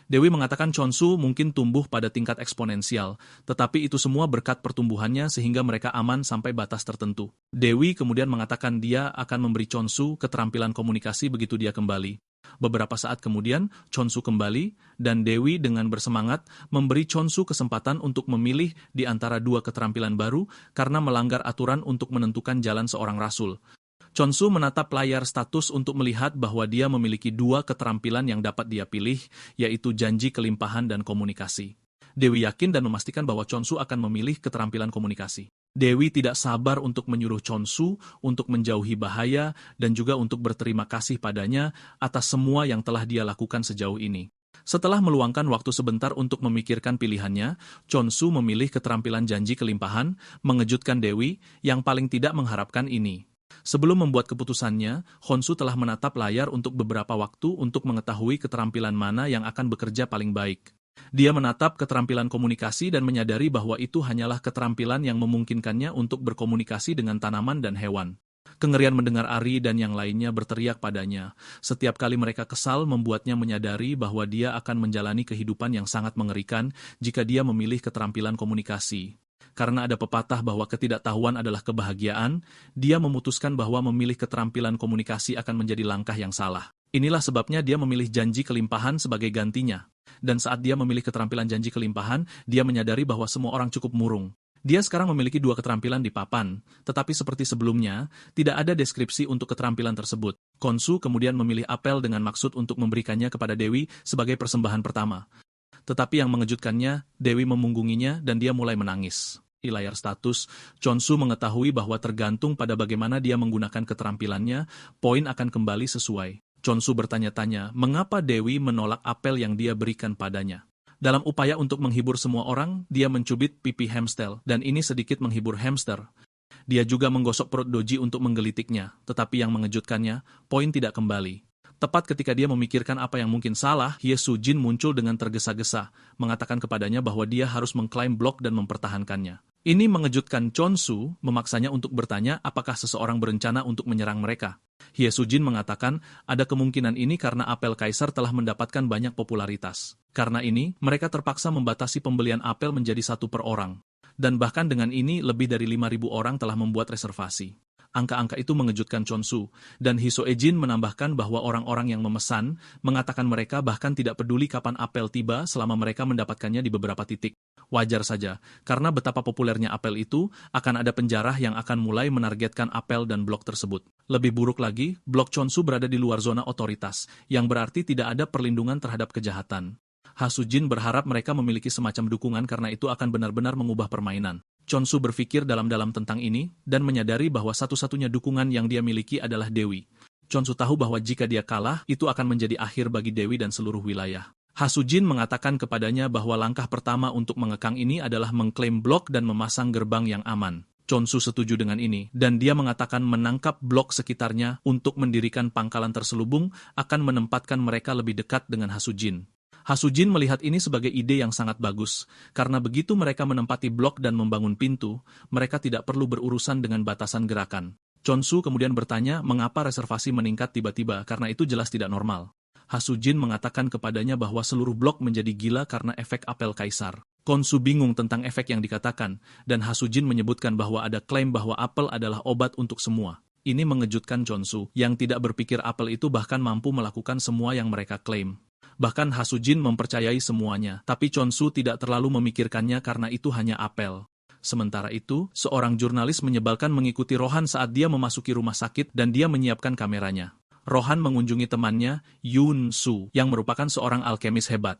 Dewi mengatakan Chonsu mungkin tumbuh pada tingkat eksponensial, tetapi itu semua berkat pertumbuhannya sehingga mereka aman sampai batas tertentu. Dewi kemudian mengatakan dia akan memberi Chonsu keterampilan komunikasi begitu dia kembali. Beberapa saat kemudian, Chonsu kembali, dan Dewi dengan bersemangat memberi Chonsu kesempatan untuk memilih di antara dua keterampilan baru karena melanggar aturan untuk menentukan jalan seorang rasul. Chonsu menatap layar status untuk melihat bahwa dia memiliki dua keterampilan yang dapat dia pilih, yaitu janji kelimpahan dan komunikasi. Dewi yakin dan memastikan bahwa Chonsu akan memilih keterampilan komunikasi. Dewi tidak sabar untuk menyuruh Chonsu untuk menjauhi bahaya dan juga untuk berterima kasih padanya atas semua yang telah dia lakukan sejauh ini. Setelah meluangkan waktu sebentar untuk memikirkan pilihannya, Chonsu memilih keterampilan janji kelimpahan, mengejutkan Dewi yang paling tidak mengharapkan ini. Sebelum membuat keputusannya, Chonsu telah menatap layar untuk beberapa waktu untuk mengetahui keterampilan mana yang akan bekerja paling baik. Dia menatap keterampilan komunikasi dan menyadari bahwa itu hanyalah keterampilan yang memungkinkannya untuk berkomunikasi dengan tanaman dan hewan. Kengerian mendengar Ahri dan yang lainnya berteriak padanya. Setiap kali mereka kesal membuatnya menyadari bahwa dia akan menjalani kehidupan yang sangat mengerikan jika dia memilih keterampilan komunikasi. Karena ada pepatah bahwa ketidaktahuan adalah kebahagiaan, dia memutuskan bahwa memilih keterampilan komunikasi akan menjadi langkah yang salah. Inilah sebabnya dia memilih janji kelimpahan sebagai gantinya. Dan saat dia memilih keterampilan janji kelimpahan, dia menyadari bahwa semua orang cukup murung. Dia sekarang memiliki dua keterampilan di papan, tetapi seperti sebelumnya, tidak ada deskripsi untuk keterampilan tersebut. Chonsu kemudian memilih apel dengan maksud untuk memberikannya kepada Dewi sebagai persembahan pertama. Tetapi yang mengejutkannya, Dewi memunggunginya dan dia mulai menangis. Di layar status, Chonsu mengetahui bahwa tergantung pada bagaimana dia menggunakan keterampilannya, poin akan kembali sesuai. Chonsu bertanya-tanya, mengapa Dewi menolak apel yang dia berikan padanya. Dalam upaya untuk menghibur semua orang, dia mencubit pipi hamster, dan ini sedikit menghibur hamster. Dia juga menggosok perut Doji untuk menggelitiknya, tetapi yang mengejutkannya, poin tidak kembali. Tepat ketika dia memikirkan apa yang mungkin salah, Hye Soo-jin muncul dengan tergesa-gesa, mengatakan kepadanya bahwa dia harus mengklaim blok dan mempertahankannya. Ini mengejutkan Chonsu, memaksanya untuk bertanya apakah seseorang berencana untuk menyerang mereka. Hye Soo-jin mengatakan, ada kemungkinan ini karena apel kaisar telah mendapatkan banyak popularitas. Karena ini, mereka terpaksa membatasi pembelian apel menjadi 1 per orang. Dan bahkan dengan ini, lebih dari 5.000 orang telah membuat reservasi. Angka-angka itu mengejutkan Chonsu, dan Hye Soo-jin menambahkan bahwa orang-orang yang memesan mengatakan mereka bahkan tidak peduli kapan apel tiba selama mereka mendapatkannya di beberapa titik. Wajar saja, karena betapa populernya apel itu, akan ada penjara yang akan mulai menargetkan apel dan blok tersebut. Lebih buruk lagi, blok Chonsu berada di luar zona otoritas, yang berarti tidak ada perlindungan terhadap kejahatan. Ha Soo-jin berharap mereka memiliki semacam dukungan karena itu akan benar-benar mengubah permainan. Chonsu berpikir dalam-dalam tentang ini, dan menyadari bahwa satu-satunya dukungan yang dia miliki adalah Dewi. Chonsu tahu bahwa jika dia kalah, itu akan menjadi akhir bagi Dewi dan seluruh wilayah. Ha Soo-jin mengatakan kepadanya bahwa langkah pertama untuk mengekang ini adalah mengklaim blok dan memasang gerbang yang aman. Chonsu setuju dengan ini, dan dia mengatakan menangkap blok sekitarnya untuk mendirikan pangkalan terselubung akan menempatkan mereka lebih dekat dengan Ha Soo-jin. Ha Soo-jin melihat ini sebagai ide yang sangat bagus, karena begitu mereka menempati blok dan membangun pintu, mereka tidak perlu berurusan dengan batasan gerakan. Chonsu kemudian bertanya mengapa reservasi meningkat tiba-tiba, karena itu jelas tidak normal. Ha Soo-jin mengatakan kepadanya bahwa seluruh blok menjadi gila karena efek apel kaisar. Chonsu bingung tentang efek yang dikatakan, dan Ha Soo-jin menyebutkan bahwa ada klaim bahwa apel adalah obat untuk semua. Ini mengejutkan Chonsu, yang tidak berpikir apel itu bahkan mampu melakukan semua yang mereka klaim. Bahkan Ha Soo-jin mempercayai semuanya, tapi Chonsu tidak terlalu memikirkannya karena itu hanya apel. Sementara itu, seorang jurnalis menyebalkan mengikuti Rohan saat dia memasuki rumah sakit dan dia menyiapkan kameranya. Rohan mengunjungi temannya, Yun Su, yang merupakan seorang alkemis hebat.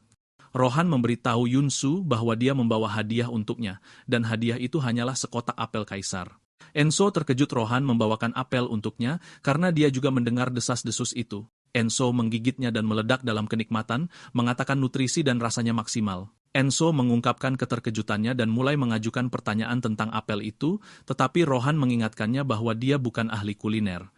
Rohan memberitahu Yun Su bahwa dia membawa hadiah untuknya, dan hadiah itu hanyalah sekotak apel kaisar. Enso terkejut Rohan membawakan apel untuknya karena dia juga mendengar desas-desus itu. Enso menggigitnya dan meledak dalam kenikmatan, mengatakan nutrisi dan rasanya maksimal. Enso mengungkapkan keterkejutannya dan mulai mengajukan pertanyaan tentang apel itu, tetapi Rohan mengingatkannya bahwa dia bukan ahli kuliner.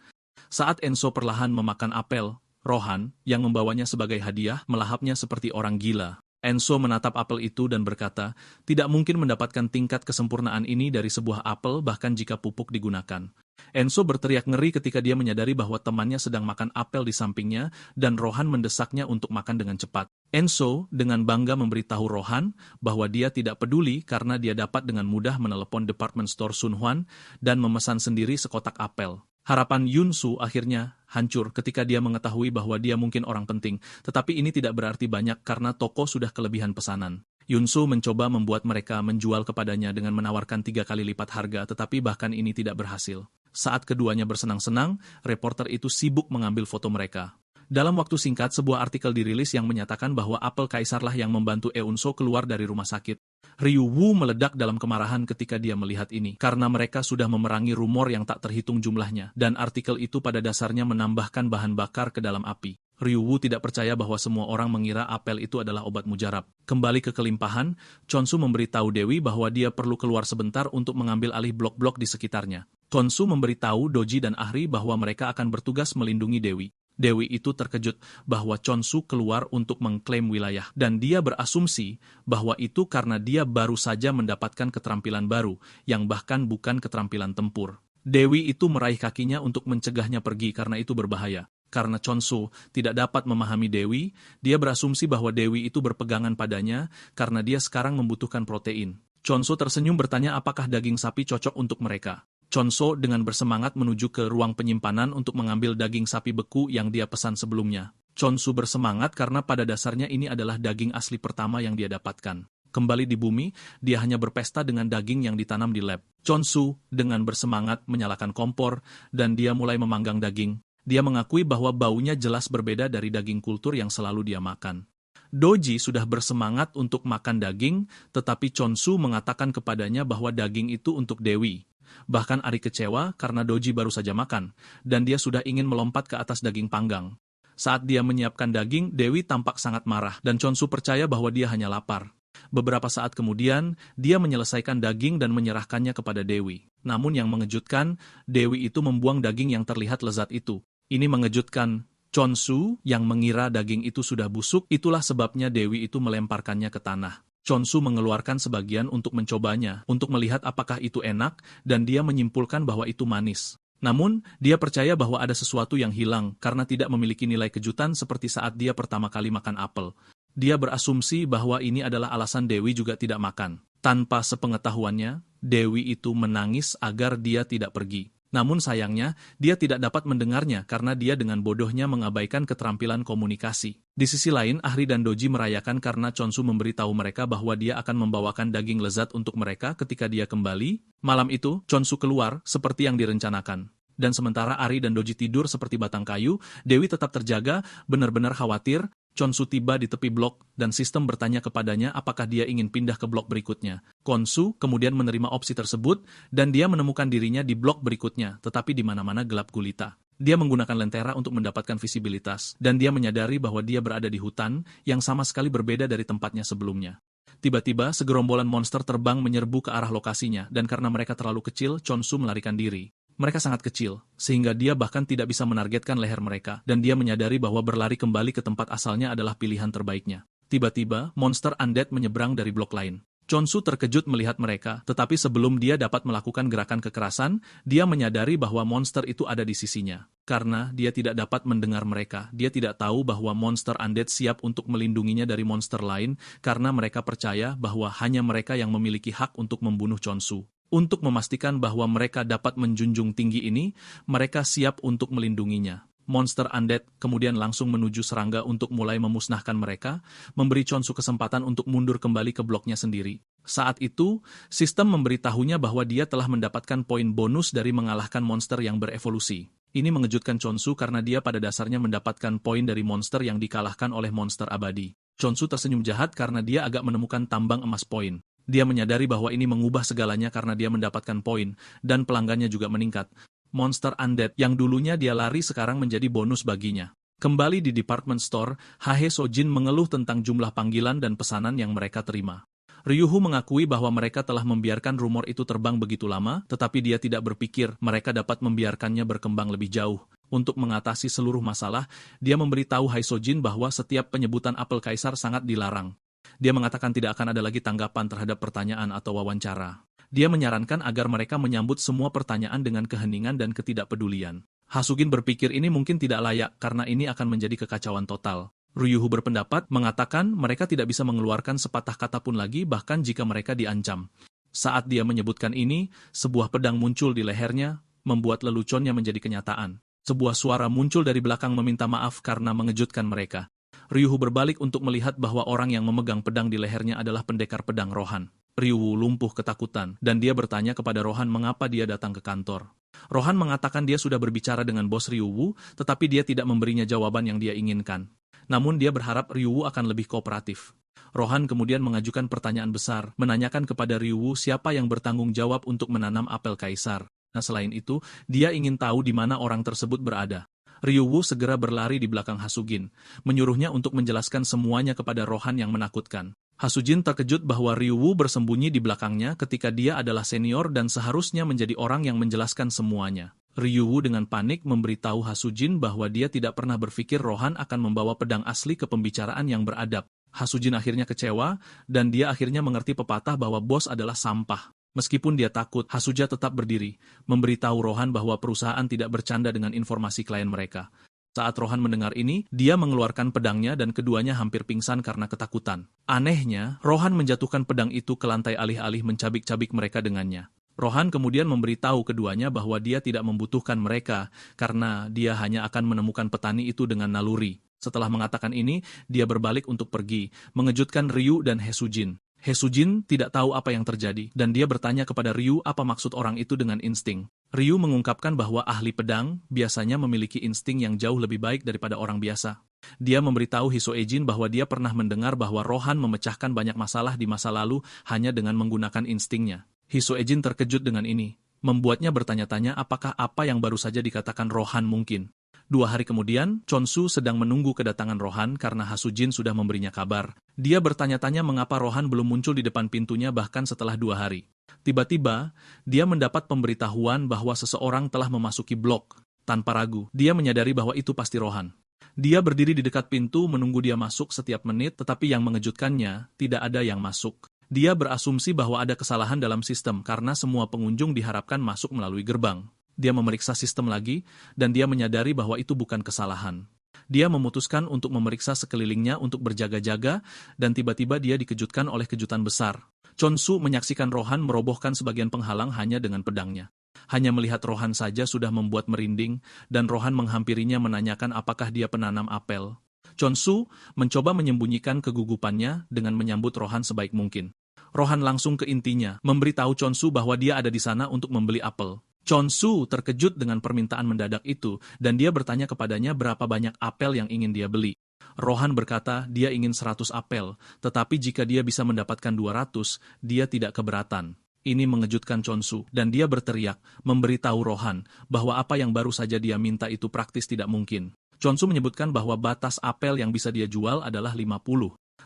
Saat Enso perlahan memakan apel, Rohan, yang membawanya sebagai hadiah, melahapnya seperti orang gila. Enso menatap apel itu dan berkata, tidak mungkin mendapatkan tingkat kesempurnaan ini dari sebuah apel bahkan jika pupuk digunakan. Enso berteriak ngeri ketika dia menyadari bahwa temannya sedang makan apel di sampingnya dan Rohan mendesaknya untuk makan dengan cepat. Enso dengan bangga memberitahu Rohan bahwa dia tidak peduli karena dia dapat dengan mudah menelepon department store Sunhwan dan memesan sendiri sekotak apel. Harapan Yun Su akhirnya hancur ketika dia mengetahui bahwa dia mungkin orang penting, tetapi ini tidak berarti banyak karena toko sudah kelebihan pesanan. Yun Su mencoba membuat mereka menjual kepadanya dengan menawarkan 3 kali lipat harga, tetapi bahkan ini tidak berhasil. Saat keduanya bersenang-senang, reporter itu sibuk mengambil foto mereka. Dalam waktu singkat, sebuah artikel dirilis yang menyatakan bahwa apel kaisarlah yang membantu Eunso keluar dari rumah sakit. Ryu Wu meledak dalam kemarahan ketika dia melihat ini, karena mereka sudah memerangi rumor yang tak terhitung jumlahnya, dan artikel itu pada dasarnya menambahkan bahan bakar ke dalam api. Ryu Wu tidak percaya bahwa semua orang mengira apel itu adalah obat mujarab. Kembali ke kelimpahan, Chonsu memberitahu Dewi bahwa dia perlu keluar sebentar untuk mengambil alih blok-blok di sekitarnya. Chonsu memberitahu Doji dan Ahri bahwa mereka akan bertugas melindungi Dewi. Dewi itu terkejut bahwa Chonsu keluar untuk mengklaim wilayah, dan dia berasumsi bahwa itu karena dia baru saja mendapatkan keterampilan baru, yang bahkan bukan keterampilan tempur. Dewi itu meraih kakinya untuk mencegahnya pergi karena itu berbahaya. Karena Chonsu tidak dapat memahami Dewi, dia berasumsi bahwa Dewi itu berpegangan padanya karena dia sekarang membutuhkan protein. Chonsu tersenyum bertanya apakah daging sapi cocok untuk mereka. Chonsu dengan bersemangat menuju ke ruang penyimpanan untuk mengambil daging sapi beku yang dia pesan sebelumnya. Chonsu bersemangat karena pada dasarnya ini adalah daging asli pertama yang dia dapatkan. Kembali di bumi, dia hanya berpesta dengan daging yang ditanam di lab. Chonsu dengan bersemangat menyalakan kompor dan dia mulai memanggang daging. Dia mengakui bahwa baunya jelas berbeda dari daging kultur yang selalu dia makan. Doji sudah bersemangat untuk makan daging, tetapi Chonsu mengatakan kepadanya bahwa daging itu untuk Dewi. Bahkan Ari kecewa karena Doji baru saja makan, dan dia sudah ingin melompat ke atas daging panggang. Saat dia menyiapkan daging, Dewi tampak sangat marah, dan Chonsu percaya bahwa dia hanya lapar. Beberapa saat kemudian, dia menyelesaikan daging dan menyerahkannya kepada Dewi. Namun yang mengejutkan, Dewi itu membuang daging yang terlihat lezat itu. Ini mengejutkan Chonsu yang mengira daging itu sudah busuk, itulah sebabnya Dewi itu melemparkannya ke tanah. Chonsu mengeluarkan sebagian untuk mencobanya, untuk melihat apakah itu enak, dan dia menyimpulkan bahwa itu manis. Namun, dia percaya bahwa ada sesuatu yang hilang karena tidak memiliki nilai kejutan seperti saat dia pertama kali makan apel. Dia berasumsi bahwa ini adalah alasan Dewi juga tidak makan. Tanpa sepengetahuannya, Dewi itu menangis agar dia tidak pergi. Namun sayangnya, dia tidak dapat mendengarnya karena dia dengan bodohnya mengabaikan keterampilan komunikasi. Di sisi lain, Ahri dan Doji merayakan karena Chonsu memberitahu mereka bahwa dia akan membawakan daging lezat untuk mereka ketika dia kembali. Malam itu, Chonsu keluar seperti yang direncanakan. Dan sementara Ahri dan Doji tidur seperti batang kayu, Dewi tetap terjaga, benar-benar khawatir. Chonsu tiba di tepi blok dan sistem bertanya kepadanya apakah dia ingin pindah ke blok berikutnya. Chonsu kemudian menerima opsi tersebut dan dia menemukan dirinya di blok berikutnya, tetapi di mana-mana gelap gulita. Dia menggunakan lentera untuk mendapatkan visibilitas, dan dia menyadari bahwa dia berada di hutan yang sama sekali berbeda dari tempatnya sebelumnya. Tiba-tiba, segerombolan monster terbang menyerbu ke arah lokasinya, dan karena mereka terlalu kecil, Chonsu melarikan diri. Mereka sangat kecil, sehingga dia bahkan tidak bisa menargetkan leher mereka, dan dia menyadari bahwa berlari kembali ke tempat asalnya adalah pilihan terbaiknya. Tiba-tiba, monster undead menyeberang dari blok lain. Chonsu terkejut melihat mereka, tetapi sebelum dia dapat melakukan gerakan kekerasan, dia menyadari bahwa monster itu ada di sisinya. Karena dia tidak dapat mendengar mereka, dia tidak tahu bahwa monster undead siap untuk melindunginya dari monster lain, karena mereka percaya bahwa hanya mereka yang memiliki hak untuk membunuh Chonsu. Untuk memastikan bahwa mereka dapat menjunjung tinggi ini, mereka siap untuk melindunginya. Monster undead kemudian langsung menuju serangga untuk mulai memusnahkan mereka, memberi Chonsu kesempatan untuk mundur kembali ke bloknya sendiri. Saat itu, sistem memberitahunya bahwa dia telah mendapatkan poin bonus dari mengalahkan monster yang berevolusi. Ini mengejutkan Chonsu karena dia pada dasarnya mendapatkan poin dari monster yang dikalahkan oleh monster abadi. Chonsu tersenyum jahat karena dia agak menemukan tambang emas poin. Dia menyadari bahwa ini mengubah segalanya karena dia mendapatkan poin, dan pelanggannya juga meningkat. Monster undead yang dulunya dia lari sekarang menjadi bonus baginya. Kembali di department store, Hae Sojin mengeluh tentang jumlah panggilan dan pesanan yang mereka terima. Ryuhu mengakui bahwa mereka telah membiarkan rumor itu terbang begitu lama, tetapi dia tidak berpikir mereka dapat membiarkannya berkembang lebih jauh. Untuk mengatasi seluruh masalah, dia memberitahu Hae Sojin bahwa setiap penyebutan apel kaisar sangat dilarang. Dia mengatakan tidak akan ada lagi tanggapan terhadap pertanyaan atau wawancara. Dia menyarankan agar mereka menyambut semua pertanyaan dengan keheningan dan ketidakpedulian. Hasugin berpikir ini mungkin tidak layak karena ini akan menjadi kekacauan total. Ryuhu berpendapat mengatakan mereka tidak bisa mengeluarkan sepatah kata pun lagi bahkan jika mereka diancam. Saat dia menyebutkan ini, sebuah pedang muncul di lehernya, membuat leluconnya menjadi kenyataan. Sebuah suara muncul dari belakang meminta maaf karena mengejutkan mereka. Ryuhu berbalik untuk melihat bahwa orang yang memegang pedang di lehernya adalah pendekar pedang Rohan. Ryuhu lumpuh ketakutan, dan dia bertanya kepada Rohan mengapa dia datang ke kantor. Rohan mengatakan dia sudah berbicara dengan bos Ryuhu, tetapi dia tidak memberinya jawaban yang dia inginkan. Namun dia berharap Ryuhu akan lebih kooperatif. Rohan kemudian mengajukan pertanyaan besar, menanyakan kepada Ryuhu siapa yang bertanggung jawab untuk menanam apel kaisar. Nah selain itu, dia ingin tahu di mana orang tersebut berada. Ryuhu segera berlari di belakang Hasugin, menyuruhnya untuk menjelaskan semuanya kepada Rohan yang menakutkan. Hasujin terkejut bahwa Ryuhu bersembunyi di belakangnya ketika dia adalah senior dan seharusnya menjadi orang yang menjelaskan semuanya. Ryuhu dengan panik memberitahu Hasujin bahwa dia tidak pernah berpikir Rohan akan membawa pedang asli ke pembicaraan yang beradab. Hasujin akhirnya kecewa, dan dia akhirnya mengerti pepatah bahwa bos adalah sampah. Meskipun dia takut, Hasuja tetap berdiri, memberitahu Rohan bahwa perusahaan tidak bercanda dengan informasi klien mereka. Saat Rohan mendengar ini, dia mengeluarkan pedangnya dan keduanya hampir pingsan karena ketakutan. Anehnya, Rohan menjatuhkan pedang itu ke lantai alih-alih mencabik-cabik mereka dengannya. Rohan kemudian memberitahu keduanya bahwa dia tidak membutuhkan mereka karena dia hanya akan menemukan petani itu dengan naluri. Setelah mengatakan ini, dia berbalik untuk pergi, mengejutkan Ryu dan Hae-sujin. Hae-sujin tidak tahu apa yang terjadi, dan dia bertanya kepada Ryu apa maksud orang itu dengan insting. Ryu mengungkapkan bahwa ahli pedang biasanya memiliki insting yang jauh lebih baik daripada orang biasa. Dia memberitahu Hisoejin bahwa dia pernah mendengar bahwa Rohan memecahkan banyak masalah di masa lalu hanya dengan menggunakan instingnya. Hisoejin terkejut dengan ini, membuatnya bertanya-tanya apakah apa yang baru saja dikatakan Rohan mungkin. 2 hari kemudian, Chonsu sedang menunggu kedatangan Rohan karena Hasujin sudah memberinya kabar. Dia bertanya-tanya mengapa Rohan belum muncul di depan pintunya bahkan setelah 2 hari. Tiba-tiba, dia mendapat pemberitahuan bahwa seseorang telah memasuki blok. Tanpa ragu, dia menyadari bahwa itu pasti Rohan. Dia berdiri di dekat pintu menunggu dia masuk setiap menit, tetapi yang mengejutkannya, tidak ada yang masuk. Dia berasumsi bahwa ada kesalahan dalam sistem karena semua pengunjung diharapkan masuk melalui gerbang. Dia memeriksa sistem lagi, dan dia menyadari bahwa itu bukan kesalahan. Dia memutuskan untuk memeriksa sekelilingnya untuk berjaga-jaga, dan tiba-tiba dia dikejutkan oleh kejutan besar. Chonsu menyaksikan Rohan merobohkan sebagian penghalang hanya dengan pedangnya. Hanya melihat Rohan saja sudah membuat merinding, dan Rohan menghampirinya menanyakan apakah dia penanam apel. Chonsu mencoba menyembunyikan kegugupannya dengan menyambut Rohan sebaik mungkin. Rohan langsung ke intinya, memberitahu Chonsu bahwa dia ada di sana untuk membeli apel. Chonsu terkejut dengan permintaan mendadak itu, dan dia bertanya kepadanya berapa banyak apel yang ingin dia beli. Rohan berkata dia ingin 100 apel, tetapi jika dia bisa mendapatkan 200, dia tidak keberatan. Ini mengejutkan Chonsu, dan dia berteriak, memberitahu Rohan bahwa apa yang baru saja dia minta itu praktis tidak mungkin. Chonsu menyebutkan bahwa batas apel yang bisa dia jual adalah 50.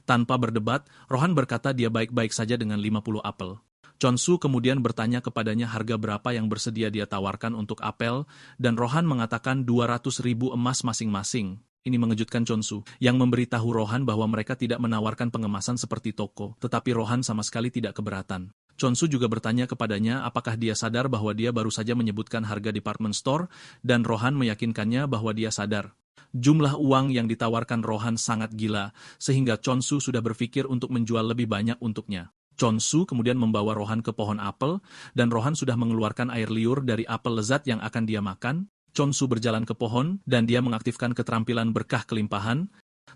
Tanpa berdebat, Rohan berkata dia baik-baik saja dengan 50 apel. Chonsu kemudian bertanya kepadanya harga berapa yang bersedia dia tawarkan untuk apel, dan Rohan mengatakan 200.000 emas masing-masing. Ini mengejutkan Chonsu, yang memberitahu Rohan bahwa mereka tidak menawarkan pengemasan seperti toko, tetapi Rohan sama sekali tidak keberatan. Chonsu juga bertanya kepadanya apakah dia sadar bahwa dia baru saja menyebutkan harga department store, dan Rohan meyakinkannya bahwa dia sadar. Jumlah uang yang ditawarkan Rohan sangat gila, sehingga Chonsu sudah berpikir untuk menjual lebih banyak untuknya. Chonsu kemudian membawa Rohan ke pohon apel, dan Rohan sudah mengeluarkan air liur dari apel lezat yang akan dia makan. Chonsu berjalan ke pohon, dan dia mengaktifkan keterampilan berkah kelimpahan.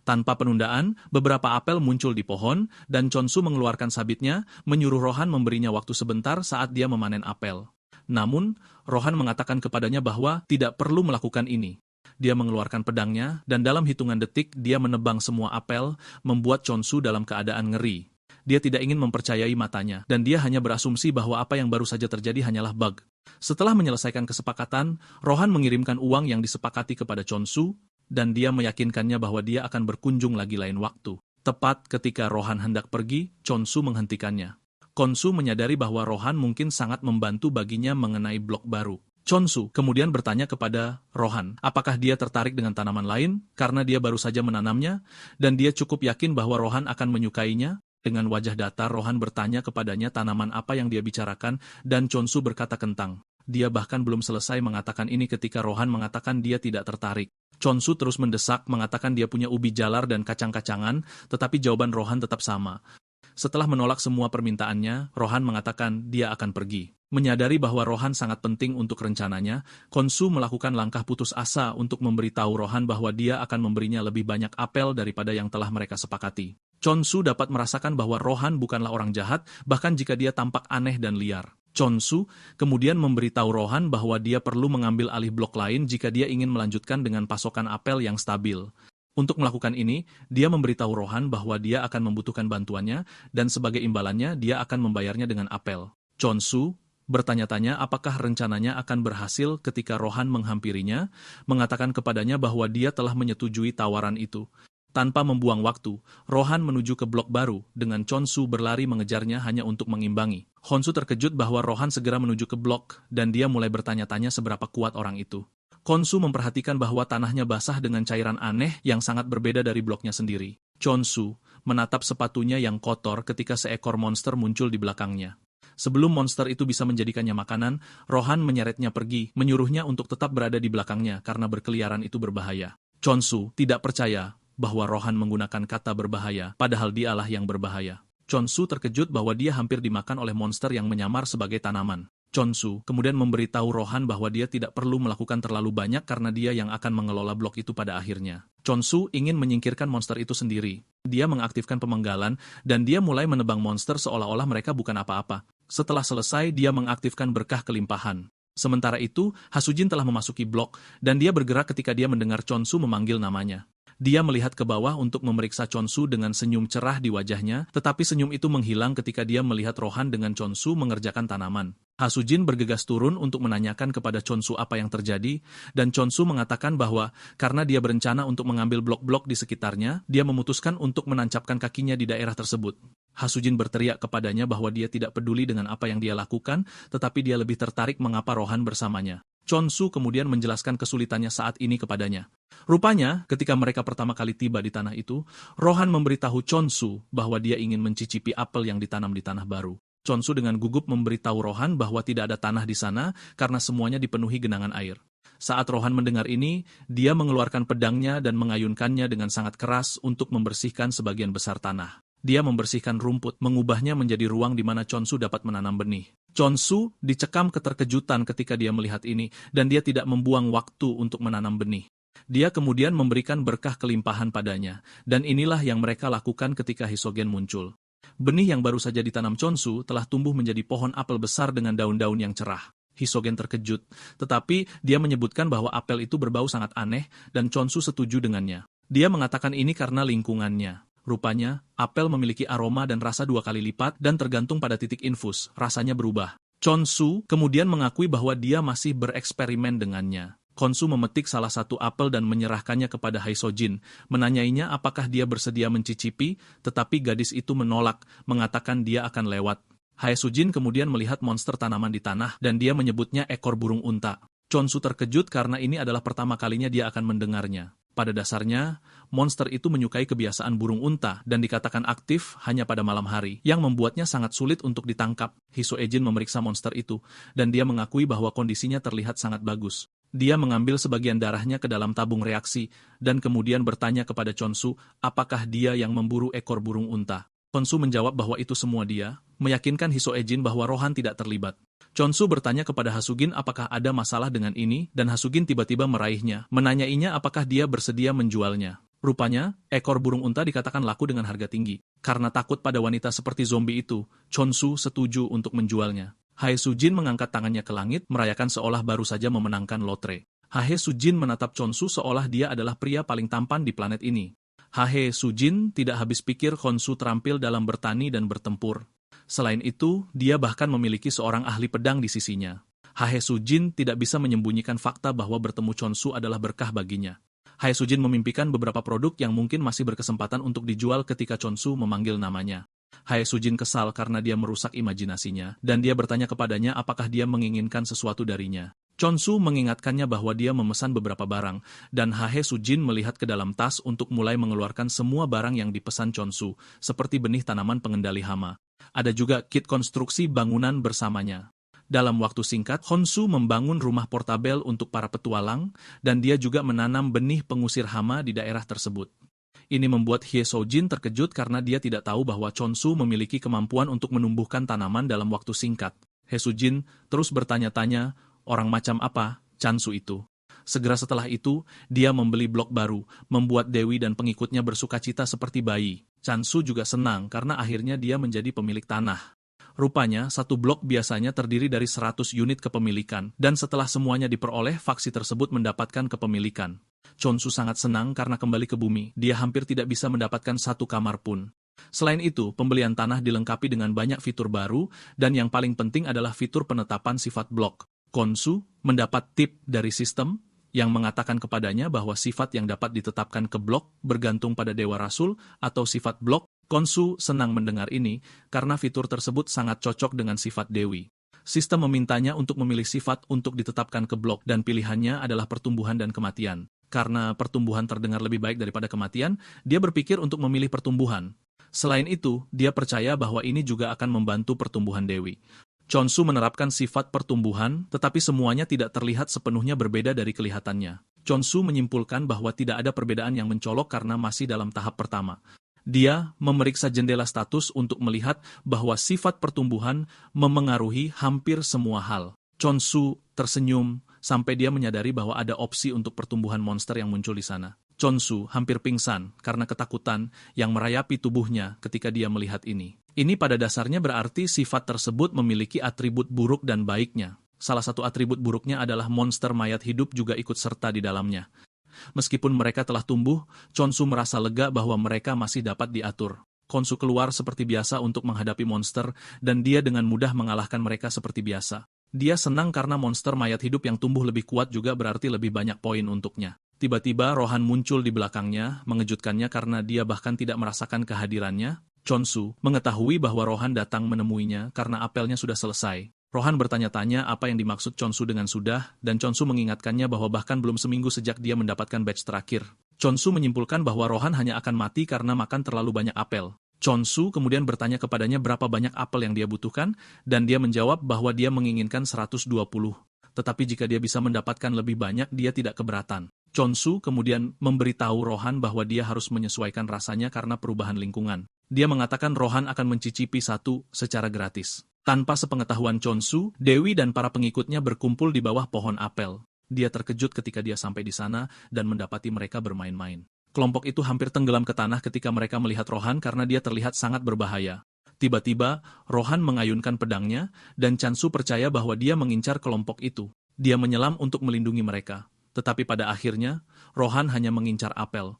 Tanpa penundaan, beberapa apel muncul di pohon, dan Chonsu mengeluarkan sabitnya, menyuruh Rohan memberinya waktu sebentar saat dia memanen apel. Namun, Rohan mengatakan kepadanya bahwa tidak perlu melakukan ini. Dia mengeluarkan pedangnya, dan dalam hitungan detik dia menebang semua apel, membuat Chonsu dalam keadaan ngeri. Dia tidak ingin mempercayai matanya, dan dia hanya berasumsi bahwa apa yang baru saja terjadi hanyalah bug. Setelah menyelesaikan kesepakatan, Rohan mengirimkan uang yang disepakati kepada Chonsu, dan dia meyakinkannya bahwa dia akan berkunjung lagi lain waktu. Tepat ketika Rohan hendak pergi, Chonsu menghentikannya. Khonsu menyadari bahwa Rohan mungkin sangat membantu baginya mengenai blok baru. Chonsu kemudian bertanya kepada Rohan, apakah dia tertarik dengan tanaman lain karena dia baru saja menanamnya, dan dia cukup yakin bahwa Rohan akan menyukainya. Dengan wajah datar, Rohan bertanya kepadanya tanaman apa yang dia bicarakan, dan Chonsu berkata kentang. Dia bahkan belum selesai mengatakan ini ketika Rohan mengatakan dia tidak tertarik. Chonsu terus mendesak, mengatakan dia punya ubi jalar dan kacang-kacangan, tetapi jawaban Rohan tetap sama. Setelah menolak semua permintaannya, Rohan mengatakan dia akan pergi. Menyadari bahwa Rohan sangat penting untuk rencananya, Khonsu melakukan langkah putus asa untuk memberitahu Rohan bahwa dia akan memberinya lebih banyak apel daripada yang telah mereka sepakati. Chonsu dapat merasakan bahwa Rohan bukanlah orang jahat, bahkan jika dia tampak aneh dan liar. Chonsu kemudian memberitahu Rohan bahwa dia perlu mengambil alih blok lain jika dia ingin melanjutkan dengan pasokan apel yang stabil. Untuk melakukan ini, dia memberitahu Rohan bahwa dia akan membutuhkan bantuannya, dan sebagai imbalannya dia akan membayarnya dengan apel. Chonsu bertanya-tanya apakah rencananya akan berhasil ketika Rohan menghampirinya, mengatakan kepadanya bahwa dia telah menyetujui tawaran itu. Tanpa membuang waktu, Rohan menuju ke blok baru, dengan Chonsu berlari mengejarnya hanya untuk mengimbangi. Khonsu terkejut bahwa Rohan segera menuju ke blok, dan dia mulai bertanya-tanya seberapa kuat orang itu. Khonsu memperhatikan bahwa tanahnya basah dengan cairan aneh yang sangat berbeda dari bloknya sendiri. Chonsu menatap sepatunya yang kotor ketika seekor monster muncul di belakangnya. Sebelum monster itu bisa menjadikannya makanan, Rohan menyeretnya pergi, menyuruhnya untuk tetap berada di belakangnya karena berkeliaran itu berbahaya. Chonsu tidak percaya bahwa Rohan menggunakan kata berbahaya, padahal dialah yang berbahaya. Chonsu terkejut bahwa dia hampir dimakan oleh monster yang menyamar sebagai tanaman. Chonsu kemudian memberitahu Rohan bahwa dia tidak perlu melakukan terlalu banyak karena dia yang akan mengelola blok itu pada akhirnya. Chonsu ingin menyingkirkan monster itu sendiri. Dia mengaktifkan pemenggalan, dan dia mulai menebang monster seolah-olah mereka bukan apa-apa. Setelah selesai, dia mengaktifkan berkah kelimpahan. Sementara itu, Hasujin telah memasuki blok, dan dia bergerak ketika dia mendengar Chonsu memanggil namanya. Dia melihat ke bawah untuk memeriksa Chonsu dengan senyum cerah di wajahnya, tetapi senyum itu menghilang ketika dia melihat Rohan dengan Chonsu mengerjakan tanaman. Hasujin bergegas turun untuk menanyakan kepada Chonsu apa yang terjadi, dan Chonsu mengatakan bahwa karena dia berencana untuk mengambil blok-blok di sekitarnya, dia memutuskan untuk menancapkan kakinya di daerah tersebut. Hasujin berteriak kepadanya bahwa dia tidak peduli dengan apa yang dia lakukan, tetapi dia lebih tertarik mengapa Rohan bersamanya. Chonsu kemudian menjelaskan kesulitannya saat ini kepadanya. Rupanya, ketika mereka pertama kali tiba di tanah itu, Rohan memberitahu Chonsu bahwa dia ingin mencicipi apel yang ditanam di tanah baru. Chonsu dengan gugup memberitahu Rohan bahwa tidak ada tanah di sana karena semuanya dipenuhi genangan air. Saat Rohan mendengar ini, dia mengeluarkan pedangnya dan mengayunkannya dengan sangat keras untuk membersihkan sebagian besar tanah. Dia membersihkan rumput, mengubahnya menjadi ruang di mana Chonsu dapat menanam benih. Chonsu dicekam keterkejutan ketika dia melihat ini, dan dia tidak membuang waktu untuk menanam benih. Dia kemudian memberikan berkah kelimpahan padanya, dan inilah yang mereka lakukan ketika Hisogen muncul. Benih yang baru saja ditanam Chonsu telah tumbuh menjadi pohon apel besar dengan daun-daun yang cerah. Hisogen terkejut, tetapi dia menyebutkan bahwa apel itu berbau sangat aneh, dan Chonsu setuju dengannya. Dia mengatakan ini karena lingkungannya. Rupanya, apel memiliki aroma dan rasa 2 kali lipat dan tergantung pada titik infus, rasanya berubah. Chonsu kemudian mengakui bahwa dia masih bereksperimen dengannya. Khonsu memetik salah satu apel dan menyerahkannya kepada Haesojin, menanyainya apakah dia bersedia mencicipi, tetapi gadis itu menolak, mengatakan dia akan lewat. Haesojin kemudian melihat monster tanaman di tanah dan dia menyebutnya ekor burung unta. Chonsu terkejut karena ini adalah pertama kalinya dia akan mendengarnya. Pada dasarnya, monster itu menyukai kebiasaan burung unta dan dikatakan aktif hanya pada malam hari, yang membuatnya sangat sulit untuk ditangkap. Hisoejin memeriksa monster itu, dan dia mengakui bahwa kondisinya terlihat sangat bagus. Dia mengambil sebagian darahnya ke dalam tabung reaksi, dan kemudian bertanya kepada Chonsu apakah dia yang memburu ekor burung unta. Chonsu menjawab bahwa itu semua dia, meyakinkan Hisoejin bahwa Rohan tidak terlibat. Chonsu bertanya kepada Hasugin apakah ada masalah dengan ini, dan Hasugin tiba-tiba meraihnya, menanyainya apakah dia bersedia menjualnya. Rupanya, ekor burung unta dikatakan laku dengan harga tinggi. Karena takut pada wanita seperti zombie itu, Chonsu setuju untuk menjualnya. Hae Sujin mengangkat tangannya ke langit, merayakan seolah baru saja memenangkan lotre. Hae Sujin menatap Chonsu seolah dia adalah pria paling tampan di planet ini. Hae Sujin tidak habis pikir Chonsu terampil dalam bertani dan bertempur. Selain itu, dia bahkan memiliki seorang ahli pedang di sisinya. Hae Sujin tidak bisa menyembunyikan fakta bahwa bertemu Chonsu adalah berkah baginya. Hae Sujin memimpikan beberapa produk yang mungkin masih berkesempatan untuk dijual ketika Chonsu memanggil namanya. Hae Sujin kesal karena dia merusak imajinasinya, dan dia bertanya kepadanya apakah dia menginginkan sesuatu darinya. Chonsu mengingatkannya bahwa dia memesan beberapa barang, dan Hae Sujin melihat ke dalam tas untuk mulai mengeluarkan semua barang yang dipesan Chonsu, seperti benih tanaman pengendali hama. Ada juga kit konstruksi bangunan bersamanya. Dalam waktu singkat, Chonsu membangun rumah portabel untuk para petualang, dan dia juga menanam benih pengusir hama di daerah tersebut. Ini membuat Hae Sujin terkejut karena dia tidak tahu bahwa Chonsu memiliki kemampuan untuk menumbuhkan tanaman dalam waktu singkat. Hae Sujin terus bertanya-tanya, orang macam apa Chonsu itu? Segera setelah itu, dia membeli blok baru, membuat Dewi dan pengikutnya bersukacita seperti bayi. Chonsu juga senang karena akhirnya dia menjadi pemilik tanah. Rupanya, satu blok biasanya terdiri dari 100 unit kepemilikan, dan setelah semuanya diperoleh, faksi tersebut mendapatkan kepemilikan. Chonsu sangat senang karena kembali ke bumi, dia hampir tidak bisa mendapatkan satu kamar pun. Selain itu, pembelian tanah dilengkapi dengan banyak fitur baru, dan yang paling penting adalah fitur penetapan sifat blok. Chonsu mendapat tip dari sistem, yang mengatakan kepadanya bahwa sifat yang dapat ditetapkan ke blok bergantung pada Dewa Rasul atau sifat blok. Chonsu senang mendengar ini karena fitur tersebut sangat cocok dengan sifat Dewi. Sistem memintanya untuk memilih sifat untuk ditetapkan ke blok dan pilihannya adalah pertumbuhan dan kematian. Karena pertumbuhan terdengar lebih baik daripada kematian, dia berpikir untuk memilih pertumbuhan. Selain itu, dia percaya bahwa ini juga akan membantu pertumbuhan Dewi. Chonsu menerapkan sifat pertumbuhan, tetapi semuanya tidak terlihat sepenuhnya berbeda dari kelihatannya. Chonsu menyimpulkan bahwa tidak ada perbedaan yang mencolok karena masih dalam tahap pertama. Dia memeriksa jendela status untuk melihat bahwa sifat pertumbuhan memengaruhi hampir semua hal. Chonsu tersenyum sampai dia menyadari bahwa ada opsi untuk pertumbuhan monster yang muncul di sana. Chonsu hampir pingsan karena ketakutan yang merayapi tubuhnya ketika dia melihat ini. Ini pada dasarnya berarti sifat tersebut memiliki atribut buruk dan baiknya. Salah satu atribut buruknya adalah monster mayat hidup juga ikut serta di dalamnya. Meskipun mereka telah tumbuh, Chonsu merasa lega bahwa mereka masih dapat diatur. Chonsu keluar seperti biasa untuk menghadapi monster, dan dia dengan mudah mengalahkan mereka seperti biasa. Dia senang karena monster mayat hidup yang tumbuh lebih kuat juga berarti lebih banyak poin untuknya. Tiba-tiba Rohan muncul di belakangnya, mengejutkannya karena dia bahkan tidak merasakan kehadirannya. Chonsu mengetahui bahwa Rohan datang menemuinya karena apelnya sudah selesai. Rohan bertanya-tanya apa yang dimaksud Chonsu dengan sudah, dan Chonsu mengingatkannya bahwa bahkan belum seminggu sejak dia mendapatkan badge terakhir. Chonsu menyimpulkan bahwa Rohan hanya akan mati karena makan terlalu banyak apel. Chonsu kemudian bertanya kepadanya berapa banyak apel yang dia butuhkan, dan dia menjawab bahwa dia menginginkan 120. Tetapi jika dia bisa mendapatkan lebih banyak, dia tidak keberatan. Chonsu kemudian memberitahu Rohan bahwa dia harus menyesuaikan rasanya karena perubahan lingkungan. Dia mengatakan Rohan akan mencicipi satu secara gratis. Tanpa sepengetahuan Chonsu, Dewi dan para pengikutnya berkumpul di bawah pohon apel. Dia terkejut ketika dia sampai di sana dan mendapati mereka bermain-main. Kelompok itu hampir tenggelam ke tanah ketika mereka melihat Rohan karena dia terlihat sangat berbahaya. Tiba-tiba, Rohan mengayunkan pedangnya, dan Chonsu percaya bahwa dia mengincar kelompok itu. Dia menyelam untuk melindungi mereka. Tetapi pada akhirnya, Rohan hanya mengincar apel.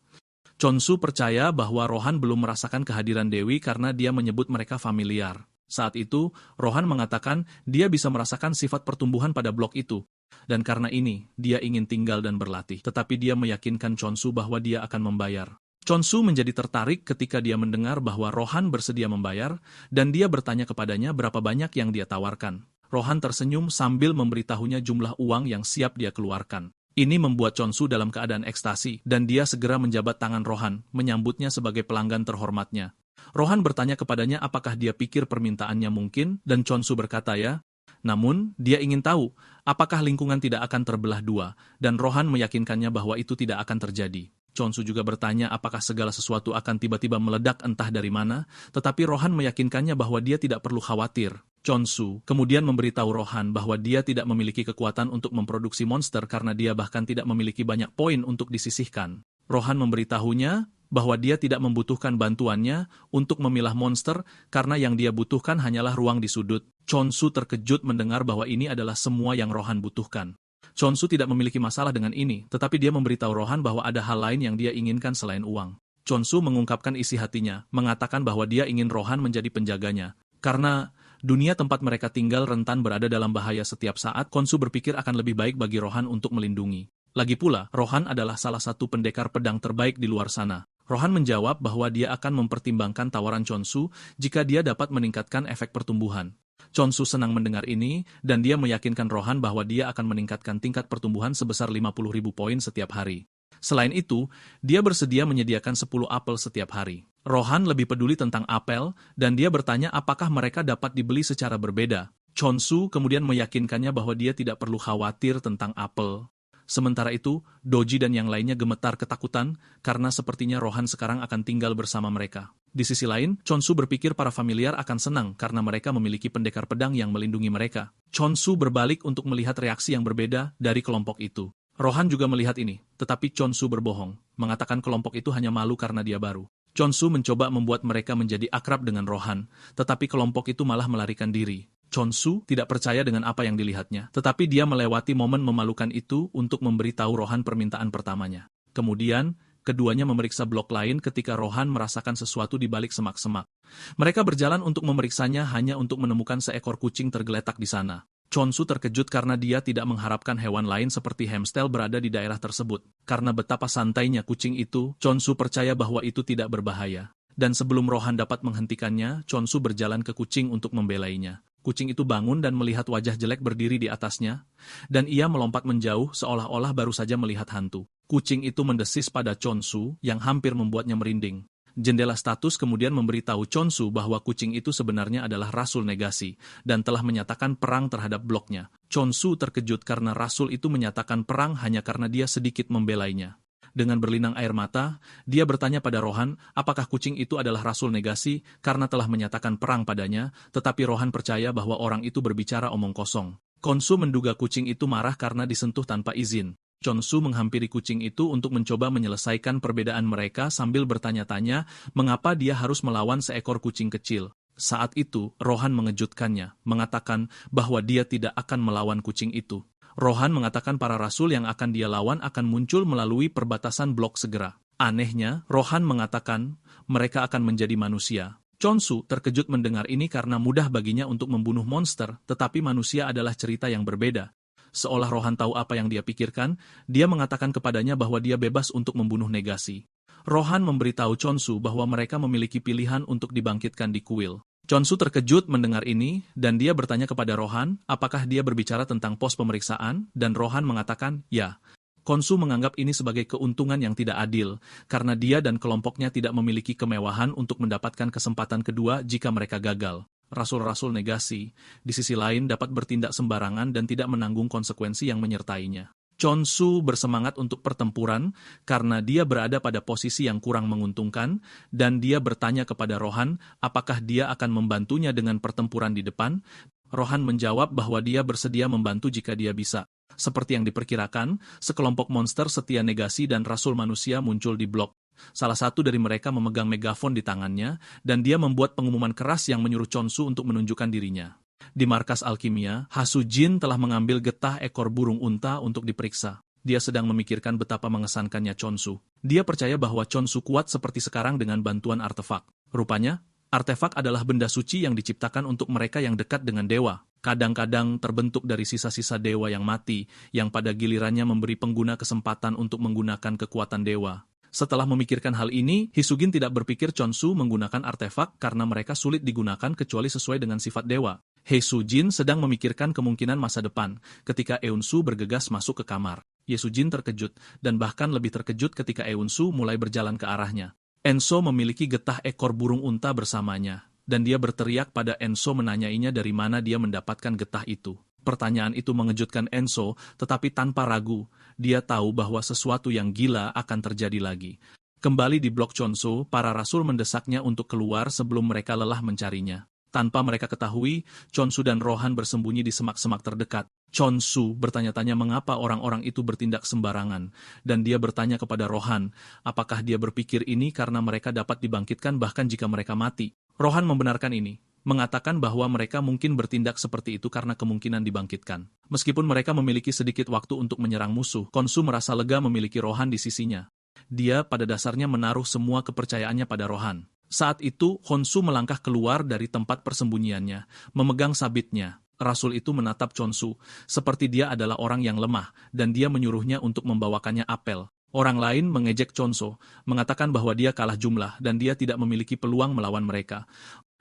Chonsu percaya bahwa Rohan belum merasakan kehadiran Dewi karena dia menyebut mereka familiar. Saat itu, Rohan mengatakan dia bisa merasakan sifat pertumbuhan pada blok itu. Dan karena ini, dia ingin tinggal dan berlatih. Tetapi dia meyakinkan Chonsu bahwa dia akan membayar. Chonsu menjadi tertarik ketika dia mendengar bahwa Rohan bersedia membayar, dan dia bertanya kepadanya berapa banyak yang dia tawarkan. Rohan tersenyum sambil memberitahunya jumlah uang yang siap dia keluarkan. Ini membuat Chonsu dalam keadaan ekstasi, dan dia segera menjabat tangan Rohan, menyambutnya sebagai pelanggan terhormatnya. Rohan bertanya kepadanya apakah dia pikir permintaannya mungkin, dan Chonsu berkata ya. Namun, dia ingin tahu, apakah lingkungan tidak akan terbelah dua, dan Rohan meyakinkannya bahwa itu tidak akan terjadi. Chonsu juga bertanya apakah segala sesuatu akan tiba-tiba meledak entah dari mana, tetapi Rohan meyakinkannya bahwa dia tidak perlu khawatir. Chonsu kemudian memberitahu Rohan bahwa dia tidak memiliki kekuatan untuk memproduksi monster karena dia bahkan tidak memiliki banyak poin untuk disisihkan. Rohan memberitahunya bahwa dia tidak membutuhkan bantuannya untuk memilah monster karena yang dia butuhkan hanyalah ruang di sudut. Chonsu terkejut mendengar bahwa ini adalah semua yang Rohan butuhkan. Chonsu tidak memiliki masalah dengan ini, tetapi dia memberitahu Rohan bahwa ada hal lain yang dia inginkan selain uang. Chonsu mengungkapkan isi hatinya, mengatakan bahwa dia ingin Rohan menjadi penjaganya. Karena dunia tempat mereka tinggal rentan berada dalam bahaya setiap saat, Chonsu berpikir akan lebih baik bagi Rohan untuk melindungi. Lagi pula, Rohan adalah salah satu pendekar pedang terbaik di luar sana. Rohan menjawab bahwa dia akan mempertimbangkan tawaran Chonsu jika dia dapat meningkatkan efek pertumbuhan. Chonsu senang mendengar ini, dan dia meyakinkan Rohan bahwa dia akan meningkatkan tingkat pertumbuhan sebesar 50.000 poin setiap hari. Selain itu, dia bersedia menyediakan 10 apel setiap hari. Rohan lebih peduli tentang apel, dan dia bertanya apakah mereka dapat dibeli secara berbeda. Chonsu kemudian meyakinkannya bahwa dia tidak perlu khawatir tentang apel. Sementara itu, Doji dan yang lainnya gemetar ketakutan karena sepertinya Rohan sekarang akan tinggal bersama mereka. Di sisi lain, Chonsu berpikir para familiar akan senang karena mereka memiliki pendekar pedang yang melindungi mereka. Chonsu berbalik untuk melihat reaksi yang berbeda dari kelompok itu. Rohan juga melihat ini, tetapi Chonsu berbohong, mengatakan kelompok itu hanya malu karena dia baru. Chonsu mencoba membuat mereka menjadi akrab dengan Rohan, tetapi kelompok itu malah melarikan diri. Chonsu tidak percaya dengan apa yang dilihatnya, tetapi dia melewati momen memalukan itu untuk memberitahu Rohan permintaan pertamanya. Kemudian, keduanya memeriksa blok lain ketika Rohan merasakan sesuatu di balik semak-semak. Mereka berjalan untuk memeriksanya hanya untuk menemukan seekor kucing tergeletak di sana. Chonsu terkejut karena dia tidak mengharapkan hewan lain seperti hamster berada di daerah tersebut. Karena betapa santainya kucing itu, Chonsu percaya bahwa itu tidak berbahaya. Dan sebelum Rohan dapat menghentikannya, Chonsu berjalan ke kucing untuk membelainya. Kucing itu bangun dan melihat wajah jelek berdiri di atasnya, dan ia melompat menjauh seolah-olah baru saja melihat hantu. Kucing itu mendesis pada Chonsu yang hampir membuatnya merinding. Jendela status kemudian memberitahu Chonsu bahwa kucing itu sebenarnya adalah Rasul Negasi dan telah menyatakan perang terhadap bloknya. Chonsu terkejut karena Rasul itu menyatakan perang hanya karena dia sedikit membelainya. Dengan berlinang air mata, dia bertanya pada Rohan apakah kucing itu adalah Rasul Negasi karena telah menyatakan perang padanya, tetapi Rohan percaya bahwa orang itu berbicara omong kosong. Chonsu menduga kucing itu marah karena disentuh tanpa izin. Chonsu menghampiri kucing itu untuk mencoba menyelesaikan perbedaan mereka sambil bertanya-tanya mengapa dia harus melawan seekor kucing kecil. Saat itu, Rohan mengejutkannya, mengatakan bahwa dia tidak akan melawan kucing itu. Rohan mengatakan para rasul yang akan dia lawan akan muncul melalui perbatasan blok segera. Anehnya, Rohan mengatakan mereka akan menjadi manusia. Chonsu terkejut mendengar ini karena mudah baginya untuk membunuh monster, tetapi manusia adalah cerita yang berbeda. Seolah Rohan tahu apa yang dia pikirkan, dia mengatakan kepadanya bahwa dia bebas untuk membunuh Negasi. Rohan memberitahu Chonsu bahwa mereka memiliki pilihan untuk dibangkitkan di kuil. Chonsu terkejut mendengar ini, dan dia bertanya kepada Rohan apakah dia berbicara tentang pos pemeriksaan, dan Rohan mengatakan, ya. Chonsu menganggap ini sebagai keuntungan yang tidak adil, karena dia dan kelompoknya tidak memiliki kemewahan untuk mendapatkan kesempatan kedua jika mereka gagal. Rasul-rasul Negasi, di sisi lain dapat bertindak sembarangan dan tidak menanggung konsekuensi yang menyertainya. Chonsu bersemangat untuk pertempuran karena dia berada pada posisi yang kurang menguntungkan, dan dia bertanya kepada Rohan apakah dia akan membantunya dengan pertempuran di depan. Rohan menjawab bahwa dia bersedia membantu jika dia bisa. Seperti yang diperkirakan, sekelompok monster setia Negasi dan Rasul manusia muncul di blok. Salah satu dari mereka memegang megafon di tangannya, dan dia membuat pengumuman keras yang menyuruh Chonsu untuk menunjukkan dirinya. Di markas alkimia, Hasujin telah mengambil getah ekor burung unta untuk diperiksa. Dia sedang memikirkan betapa mengesankannya Chonsu. Dia percaya bahwa Chonsu kuat seperti sekarang dengan bantuan artefak. Rupanya, artefak adalah benda suci yang diciptakan untuk mereka yang dekat dengan dewa. Kadang-kadang terbentuk dari sisa-sisa dewa yang mati, yang pada gilirannya memberi pengguna kesempatan untuk menggunakan kekuatan dewa. Setelah memikirkan hal ini, Hisugin tidak berpikir Chonsu menggunakan artefak karena mereka sulit digunakan kecuali sesuai dengan sifat dewa. Hisugin sedang memikirkan kemungkinan masa depan ketika Eunsu bergegas masuk ke kamar. Hisugin terkejut, dan bahkan lebih terkejut ketika Eunsu mulai berjalan ke arahnya. Enso memiliki getah ekor burung unta bersamanya, dan dia berteriak pada Enso menanyainya dari mana dia mendapatkan getah itu. Pertanyaan itu mengejutkan Enso, tetapi tanpa ragu, dia tahu bahwa sesuatu yang gila akan terjadi lagi. Kembali di blok Chonsu, para rasul mendesaknya untuk keluar sebelum mereka lelah mencarinya. Tanpa mereka ketahui, Chonsu dan Rohan bersembunyi di semak-semak terdekat. Chonsu bertanya-tanya mengapa orang-orang itu bertindak sembarangan, dan dia bertanya kepada Rohan, apakah dia berpikir ini karena mereka dapat dibangkitkan bahkan jika mereka mati. Rohan membenarkan ini, mengatakan bahwa mereka mungkin bertindak seperti itu karena kemungkinan dibangkitkan. Meskipun mereka memiliki sedikit waktu untuk menyerang musuh, Chonsu merasa lega memiliki Rohan di sisinya. Dia pada dasarnya menaruh semua kepercayaannya pada Rohan. Saat itu, Chonsu melangkah keluar dari tempat persembunyiannya, memegang sabitnya. Rasul itu menatap Chonsu, seperti dia adalah orang yang lemah, dan dia menyuruhnya untuk membawakannya apel. Orang lain mengejek Chonsu, mengatakan bahwa dia kalah jumlah, dan dia tidak memiliki peluang melawan mereka.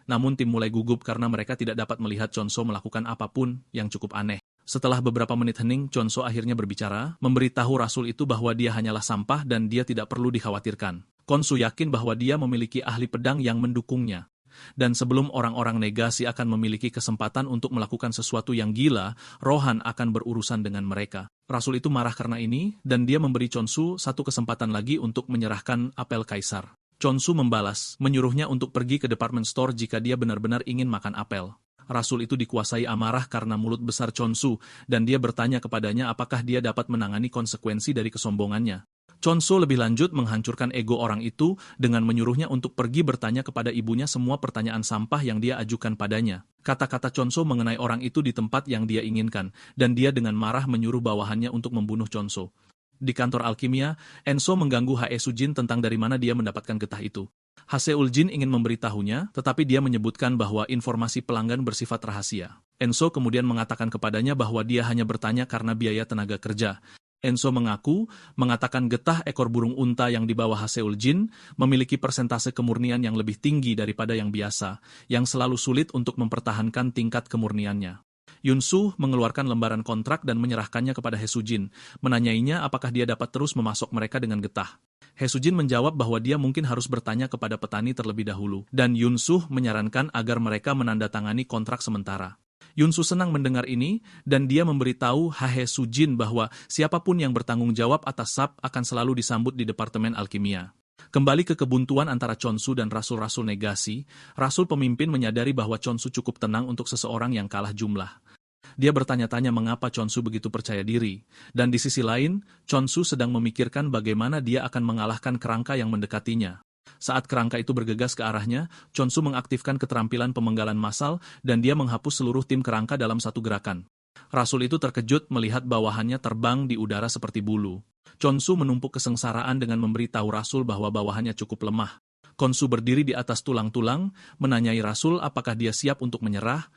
Namun tim mulai gugup karena mereka tidak dapat melihat Chonsu melakukan apapun yang cukup aneh. Setelah beberapa menit hening, Chonsu akhirnya berbicara, memberitahu Rasul itu bahwa dia hanyalah sampah dan dia tidak perlu dikhawatirkan. Chonsu yakin bahwa dia memiliki ahli pedang yang mendukungnya. Dan sebelum orang-orang negasi akan memiliki kesempatan untuk melakukan sesuatu yang gila, Rohan akan berurusan dengan mereka. Rasul itu marah karena ini, dan dia memberi Chonsu satu kesempatan lagi untuk menyerahkan apel kaisar. Chonsu membalas, menyuruhnya untuk pergi ke department store jika dia benar-benar ingin makan apel. Rasul itu dikuasai amarah karena mulut besar Chonsu, dan dia bertanya kepadanya apakah dia dapat menangani konsekuensi dari kesombongannya. Chonsu lebih lanjut menghancurkan ego orang itu dengan menyuruhnya untuk pergi bertanya kepada ibunya semua pertanyaan sampah yang dia ajukan padanya. Kata-kata Chonsu mengenai orang itu di tempat yang dia inginkan, dan dia dengan marah menyuruh bawahannya untuk membunuh Chonsu. Di kantor alkimia, Enso mengganggu Hae Sujin tentang dari mana dia mendapatkan getah itu. Haseul Jin ingin memberitahunya, tetapi dia menyebutkan bahwa informasi pelanggan bersifat rahasia. Enso kemudian mengatakan kepadanya bahwa dia hanya bertanya karena biaya tenaga kerja. Enso mengaku, mengatakan getah ekor burung unta yang dibawa Haseul Jin memiliki persentase kemurnian yang lebih tinggi daripada yang biasa, yang selalu sulit untuk mempertahankan tingkat kemurniannya. Yunsu mengeluarkan lembaran kontrak dan menyerahkannya kepada Hae Sujin, menanyainya apakah dia dapat terus memasok mereka dengan getah. Hae Sujin menjawab bahwa dia mungkin harus bertanya kepada petani terlebih dahulu, dan Yunsu menyarankan agar mereka menandatangani kontrak sementara. Yunsu senang mendengar ini, dan dia memberitahu Hae Sujin bahwa siapapun yang bertanggung jawab atas SAP akan selalu disambut di Departemen Alkimia. Kembali ke kebuntuan antara Chonsu dan rasul-rasul negasi, rasul pemimpin menyadari bahwa Chonsu cukup tenang untuk seseorang yang kalah jumlah. Dia bertanya-tanya mengapa Chonsu begitu percaya diri, dan di sisi lain, Chonsu sedang memikirkan bagaimana dia akan mengalahkan kerangka yang mendekatinya. Saat kerangka itu bergegas ke arahnya, Chonsu mengaktifkan keterampilan pemenggalan massal dan dia menghapus seluruh tim kerangka dalam satu gerakan. Rasul itu terkejut melihat bawahannya terbang di udara seperti bulu. Chonsu menumpuk kesengsaraan dengan memberitahu Rasul bahwa bawahannya cukup lemah. Chonsu berdiri di atas tulang-tulang, menanyai Rasul apakah dia siap untuk menyerah.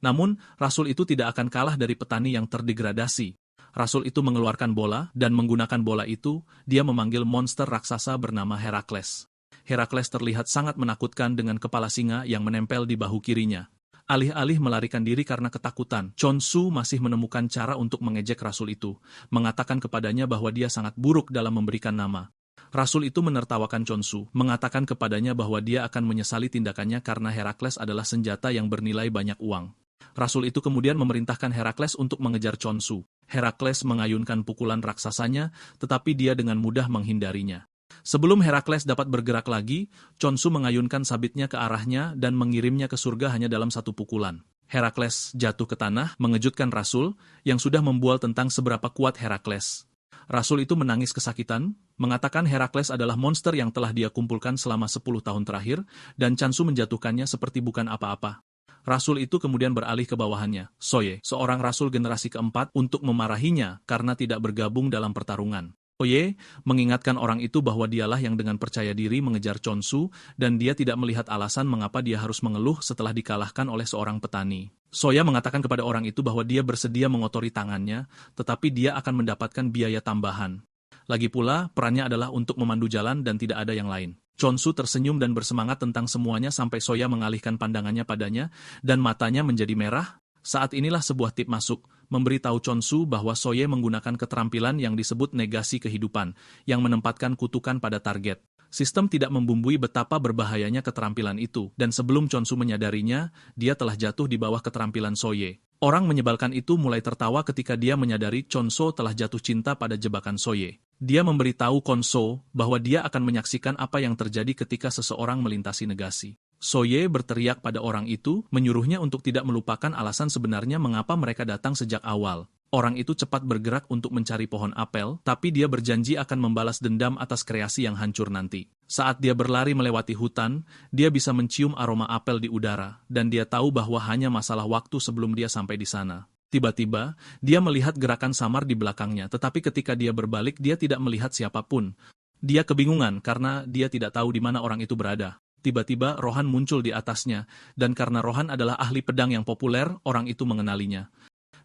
Namun, Rasul itu tidak akan kalah dari petani yang terdegradasi. Rasul itu mengeluarkan bola, dan menggunakan bola itu, dia memanggil monster raksasa bernama Herakles. Herakles terlihat sangat menakutkan dengan kepala singa yang menempel di bahu kirinya. Alih-alih melarikan diri karena ketakutan, Chonsu masih menemukan cara untuk mengejek Rasul itu, mengatakan kepadanya bahwa dia sangat buruk dalam memberikan nama. Rasul itu menertawakan Chonsu, mengatakan kepadanya bahwa dia akan menyesali tindakannya karena Herakles adalah senjata yang bernilai banyak uang. Rasul itu kemudian memerintahkan Herakles untuk mengejar Chonsu. Herakles mengayunkan pukulan raksasanya, tetapi dia dengan mudah menghindarinya. Sebelum Herakles dapat bergerak lagi, Chonsu mengayunkan sabitnya ke arahnya dan mengirimnya ke surga hanya dalam satu pukulan. Herakles jatuh ke tanah, mengejutkan Rasul, yang sudah membual tentang seberapa kuat Herakles. Rasul itu menangis kesakitan, mengatakan Herakles adalah monster yang telah dia kumpulkan selama 10 tahun terakhir, dan Chonsu menjatuhkannya seperti bukan apa-apa. Rasul itu kemudian beralih ke bawahannya, Soye, seorang rasul generasi keempat, untuk memarahinya karena tidak bergabung dalam pertarungan. Soye mengingatkan orang itu bahwa dialah yang dengan percaya diri mengejar Chonsu, dan dia tidak melihat alasan mengapa dia harus mengeluh setelah dikalahkan oleh seorang petani. Soya mengatakan kepada orang itu bahwa dia bersedia mengotori tangannya, tetapi dia akan mendapatkan biaya tambahan. Lagi pula, perannya adalah untuk memandu jalan dan tidak ada yang lain. Chonsu tersenyum dan bersemangat tentang semuanya sampai Soya mengalihkan pandangannya padanya, dan matanya menjadi merah. Saat inilah sebuah tip masuk, memberitahu Chonsu bahwa Soye menggunakan keterampilan yang disebut negasi kehidupan, yang menempatkan kutukan pada target. Sistem tidak membumbui betapa berbahayanya keterampilan itu, dan sebelum Chonsu menyadarinya, dia telah jatuh di bawah keterampilan Soye. Orang menyebalkan itu mulai tertawa ketika dia menyadari Chonsu telah jatuh cinta pada jebakan Soye. Dia memberitahu Chonsu bahwa dia akan menyaksikan apa yang terjadi ketika seseorang melintasi negasi. Soye berteriak pada orang itu, menyuruhnya untuk tidak melupakan alasan sebenarnya mengapa mereka datang sejak awal. Orang itu cepat bergerak untuk mencari pohon apel, tapi dia berjanji akan membalas dendam atas kreasi yang hancur nanti. Saat dia berlari melewati hutan, dia bisa mencium aroma apel di udara, dan dia tahu bahwa hanya masalah waktu sebelum dia sampai di sana. Tiba-tiba, dia melihat gerakan samar di belakangnya, tetapi ketika dia berbalik, dia tidak melihat siapapun. Dia kebingungan karena dia tidak tahu di mana orang itu berada. Tiba-tiba, Rohan muncul di atasnya, dan karena Rohan adalah ahli pedang yang populer, orang itu mengenalinya.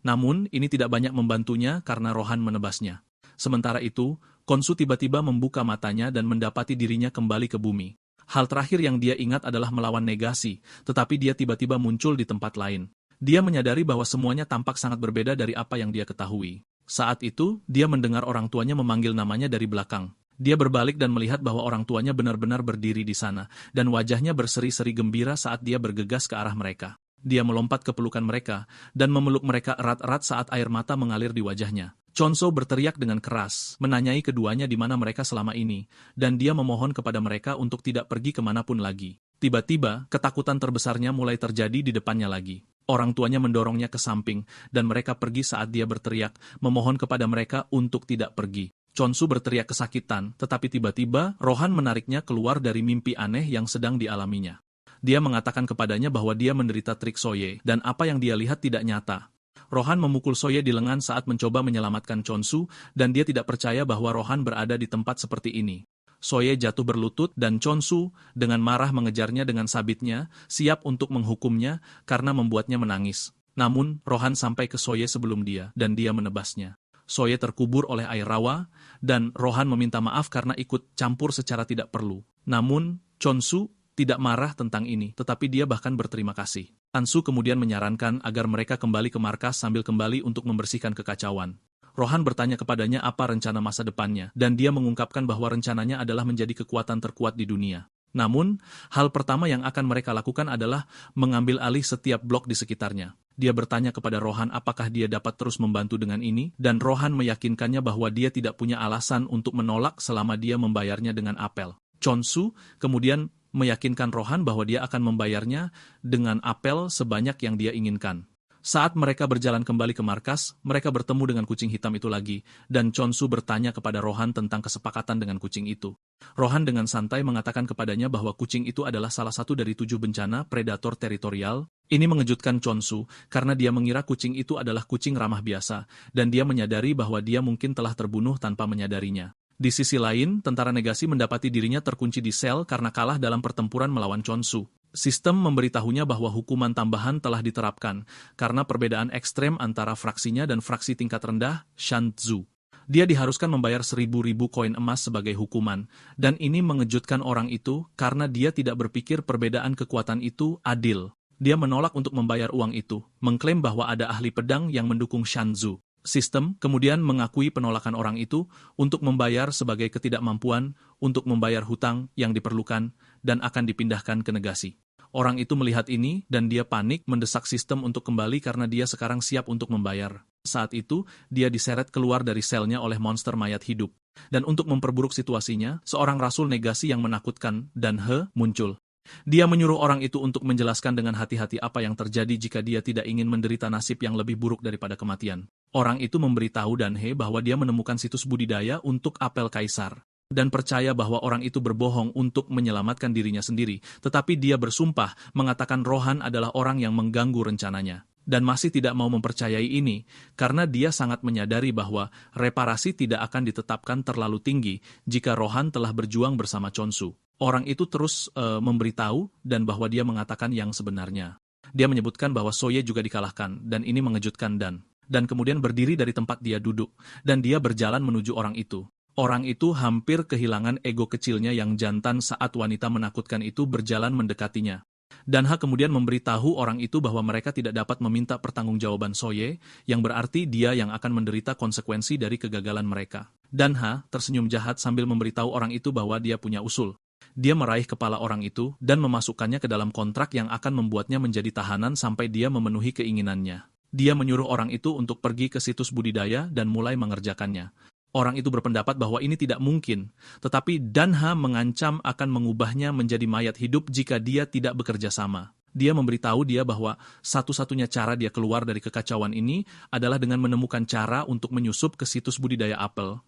Namun, ini tidak banyak membantunya karena Rohan menebasnya. Sementara itu, Khonsu tiba-tiba membuka matanya dan mendapati dirinya kembali ke bumi. Hal terakhir yang dia ingat adalah melawan negasi, tetapi dia tiba-tiba muncul di tempat lain. Dia menyadari bahwa semuanya tampak sangat berbeda dari apa yang dia ketahui. Saat itu, dia mendengar orang tuanya memanggil namanya dari belakang. Dia berbalik dan melihat bahwa orang tuanya benar-benar berdiri di sana, dan wajahnya berseri-seri gembira saat dia bergegas ke arah mereka. Dia melompat ke pelukan mereka, dan memeluk mereka erat-erat saat air mata mengalir di wajahnya. Chonso berteriak dengan keras, menanyai keduanya di mana mereka selama ini, dan dia memohon kepada mereka untuk tidak pergi kemanapun lagi. Tiba-tiba, ketakutan terbesarnya mulai terjadi di depannya lagi. Orang tuanya mendorongnya ke samping, dan mereka pergi saat dia berteriak, memohon kepada mereka untuk tidak pergi. Chonsu berteriak kesakitan, tetapi tiba-tiba, Rohan menariknya keluar dari mimpi aneh yang sedang dialaminya. Dia mengatakan kepadanya bahwa dia menderita trik Soye, dan apa yang dia lihat tidak nyata. Rohan memukul Soye di lengan saat mencoba menyelamatkan Chonsu, dan dia tidak percaya bahwa Rohan berada di tempat seperti ini. Soye jatuh berlutut, dan Chonsu, dengan marah mengejarnya dengan sabitnya, siap untuk menghukumnya, karena membuatnya menangis. Namun, Rohan sampai ke Soye sebelum dia, dan dia menebasnya. Soye terkubur oleh air rawa, dan Rohan meminta maaf karena ikut campur secara tidak perlu. Namun, Chonsu tidak marah tentang ini, tetapi dia bahkan berterima kasih. Ansu kemudian menyarankan agar mereka kembali ke markas sambil kembali untuk membersihkan kekacauan. Rohan bertanya kepadanya apa rencana masa depannya, dan dia mengungkapkan bahwa rencananya adalah menjadi kekuatan terkuat di dunia. Namun, hal pertama yang akan mereka lakukan adalah mengambil alih setiap blok di sekitarnya. Dia bertanya kepada Rohan apakah dia dapat terus membantu dengan ini, dan Rohan meyakinkannya bahwa dia tidak punya alasan untuk menolak selama dia membayarnya dengan apel. Chonsu kemudian meyakinkan Rohan bahwa dia akan membayarnya dengan apel sebanyak yang dia inginkan. Saat mereka berjalan kembali ke markas, mereka bertemu dengan kucing hitam itu lagi, dan Chonsu bertanya kepada Rohan tentang kesepakatan dengan kucing itu. Rohan dengan santai mengatakan kepadanya bahwa kucing itu adalah salah satu dari 7 bencana predator teritorial. Ini mengejutkan Chonsu, karena dia mengira kucing itu adalah kucing ramah biasa, dan dia menyadari bahwa dia mungkin telah terbunuh tanpa menyadarinya. Di sisi lain, tentara negasi mendapati dirinya terkunci di sel karena kalah dalam pertempuran melawan Chonsu. Sistem memberitahunya bahwa hukuman tambahan telah diterapkan karena perbedaan ekstrem antara fraksinya dan fraksi tingkat rendah, Shanzu. Dia diharuskan membayar 1.000 koin emas sebagai hukuman, dan ini mengejutkan orang itu karena dia tidak berpikir perbedaan kekuatan itu adil. Dia menolak untuk membayar uang itu, mengklaim bahwa ada ahli pedang yang mendukung Shanzu. Sistem kemudian mengakui penolakan orang itu untuk membayar sebagai ketidakmampuan untuk membayar hutang yang diperlukan dan akan dipindahkan ke negasi. Orang itu melihat ini dan dia panik mendesak sistem untuk kembali karena dia sekarang siap untuk membayar. Saat itu, dia diseret keluar dari selnya oleh monster mayat hidup. Dan untuk memperburuk situasinya, seorang rasul negasi yang menakutkan, Dan He, muncul. Dia menyuruh orang itu untuk menjelaskan dengan hati-hati apa yang terjadi jika dia tidak ingin menderita nasib yang lebih buruk daripada kematian. Orang itu memberitahu Dan He bahwa dia menemukan situs budidaya untuk apel kaisar, dan percaya bahwa orang itu berbohong untuk menyelamatkan dirinya sendiri, tetapi dia bersumpah mengatakan Rohan adalah orang yang mengganggu rencananya. Dan masih tidak mau mempercayai ini, karena dia sangat menyadari bahwa reparasi tidak akan ditetapkan terlalu tinggi jika Rohan telah berjuang bersama Chonsu. Orang itu terus memberitahu dan bahwa dia mengatakan yang sebenarnya. Dia menyebutkan bahwa Soye juga dikalahkan, dan ini mengejutkan Dan. Dan kemudian berdiri dari tempat dia duduk, dan dia berjalan menuju orang itu. Orang itu hampir kehilangan ego kecilnya yang jantan saat wanita menakutkan itu berjalan mendekatinya. Danha kemudian memberitahu orang itu bahwa mereka tidak dapat meminta pertanggungjawaban Soye, yang berarti dia yang akan menderita konsekuensi dari kegagalan mereka. Danha tersenyum jahat sambil memberitahu orang itu bahwa dia punya usul. Dia meraih kepala orang itu dan memasukkannya ke dalam kontrak yang akan membuatnya menjadi tahanan sampai dia memenuhi keinginannya. Dia menyuruh orang itu untuk pergi ke situs budidaya dan mulai mengerjakannya. Orang itu berpendapat bahwa ini tidak mungkin, tetapi Danha mengancam akan mengubahnya menjadi mayat hidup jika dia tidak bekerja sama. Dia memberitahu dia bahwa satu-satunya cara dia keluar dari kekacauan ini adalah dengan menemukan cara untuk menyusup ke situs budidaya apel.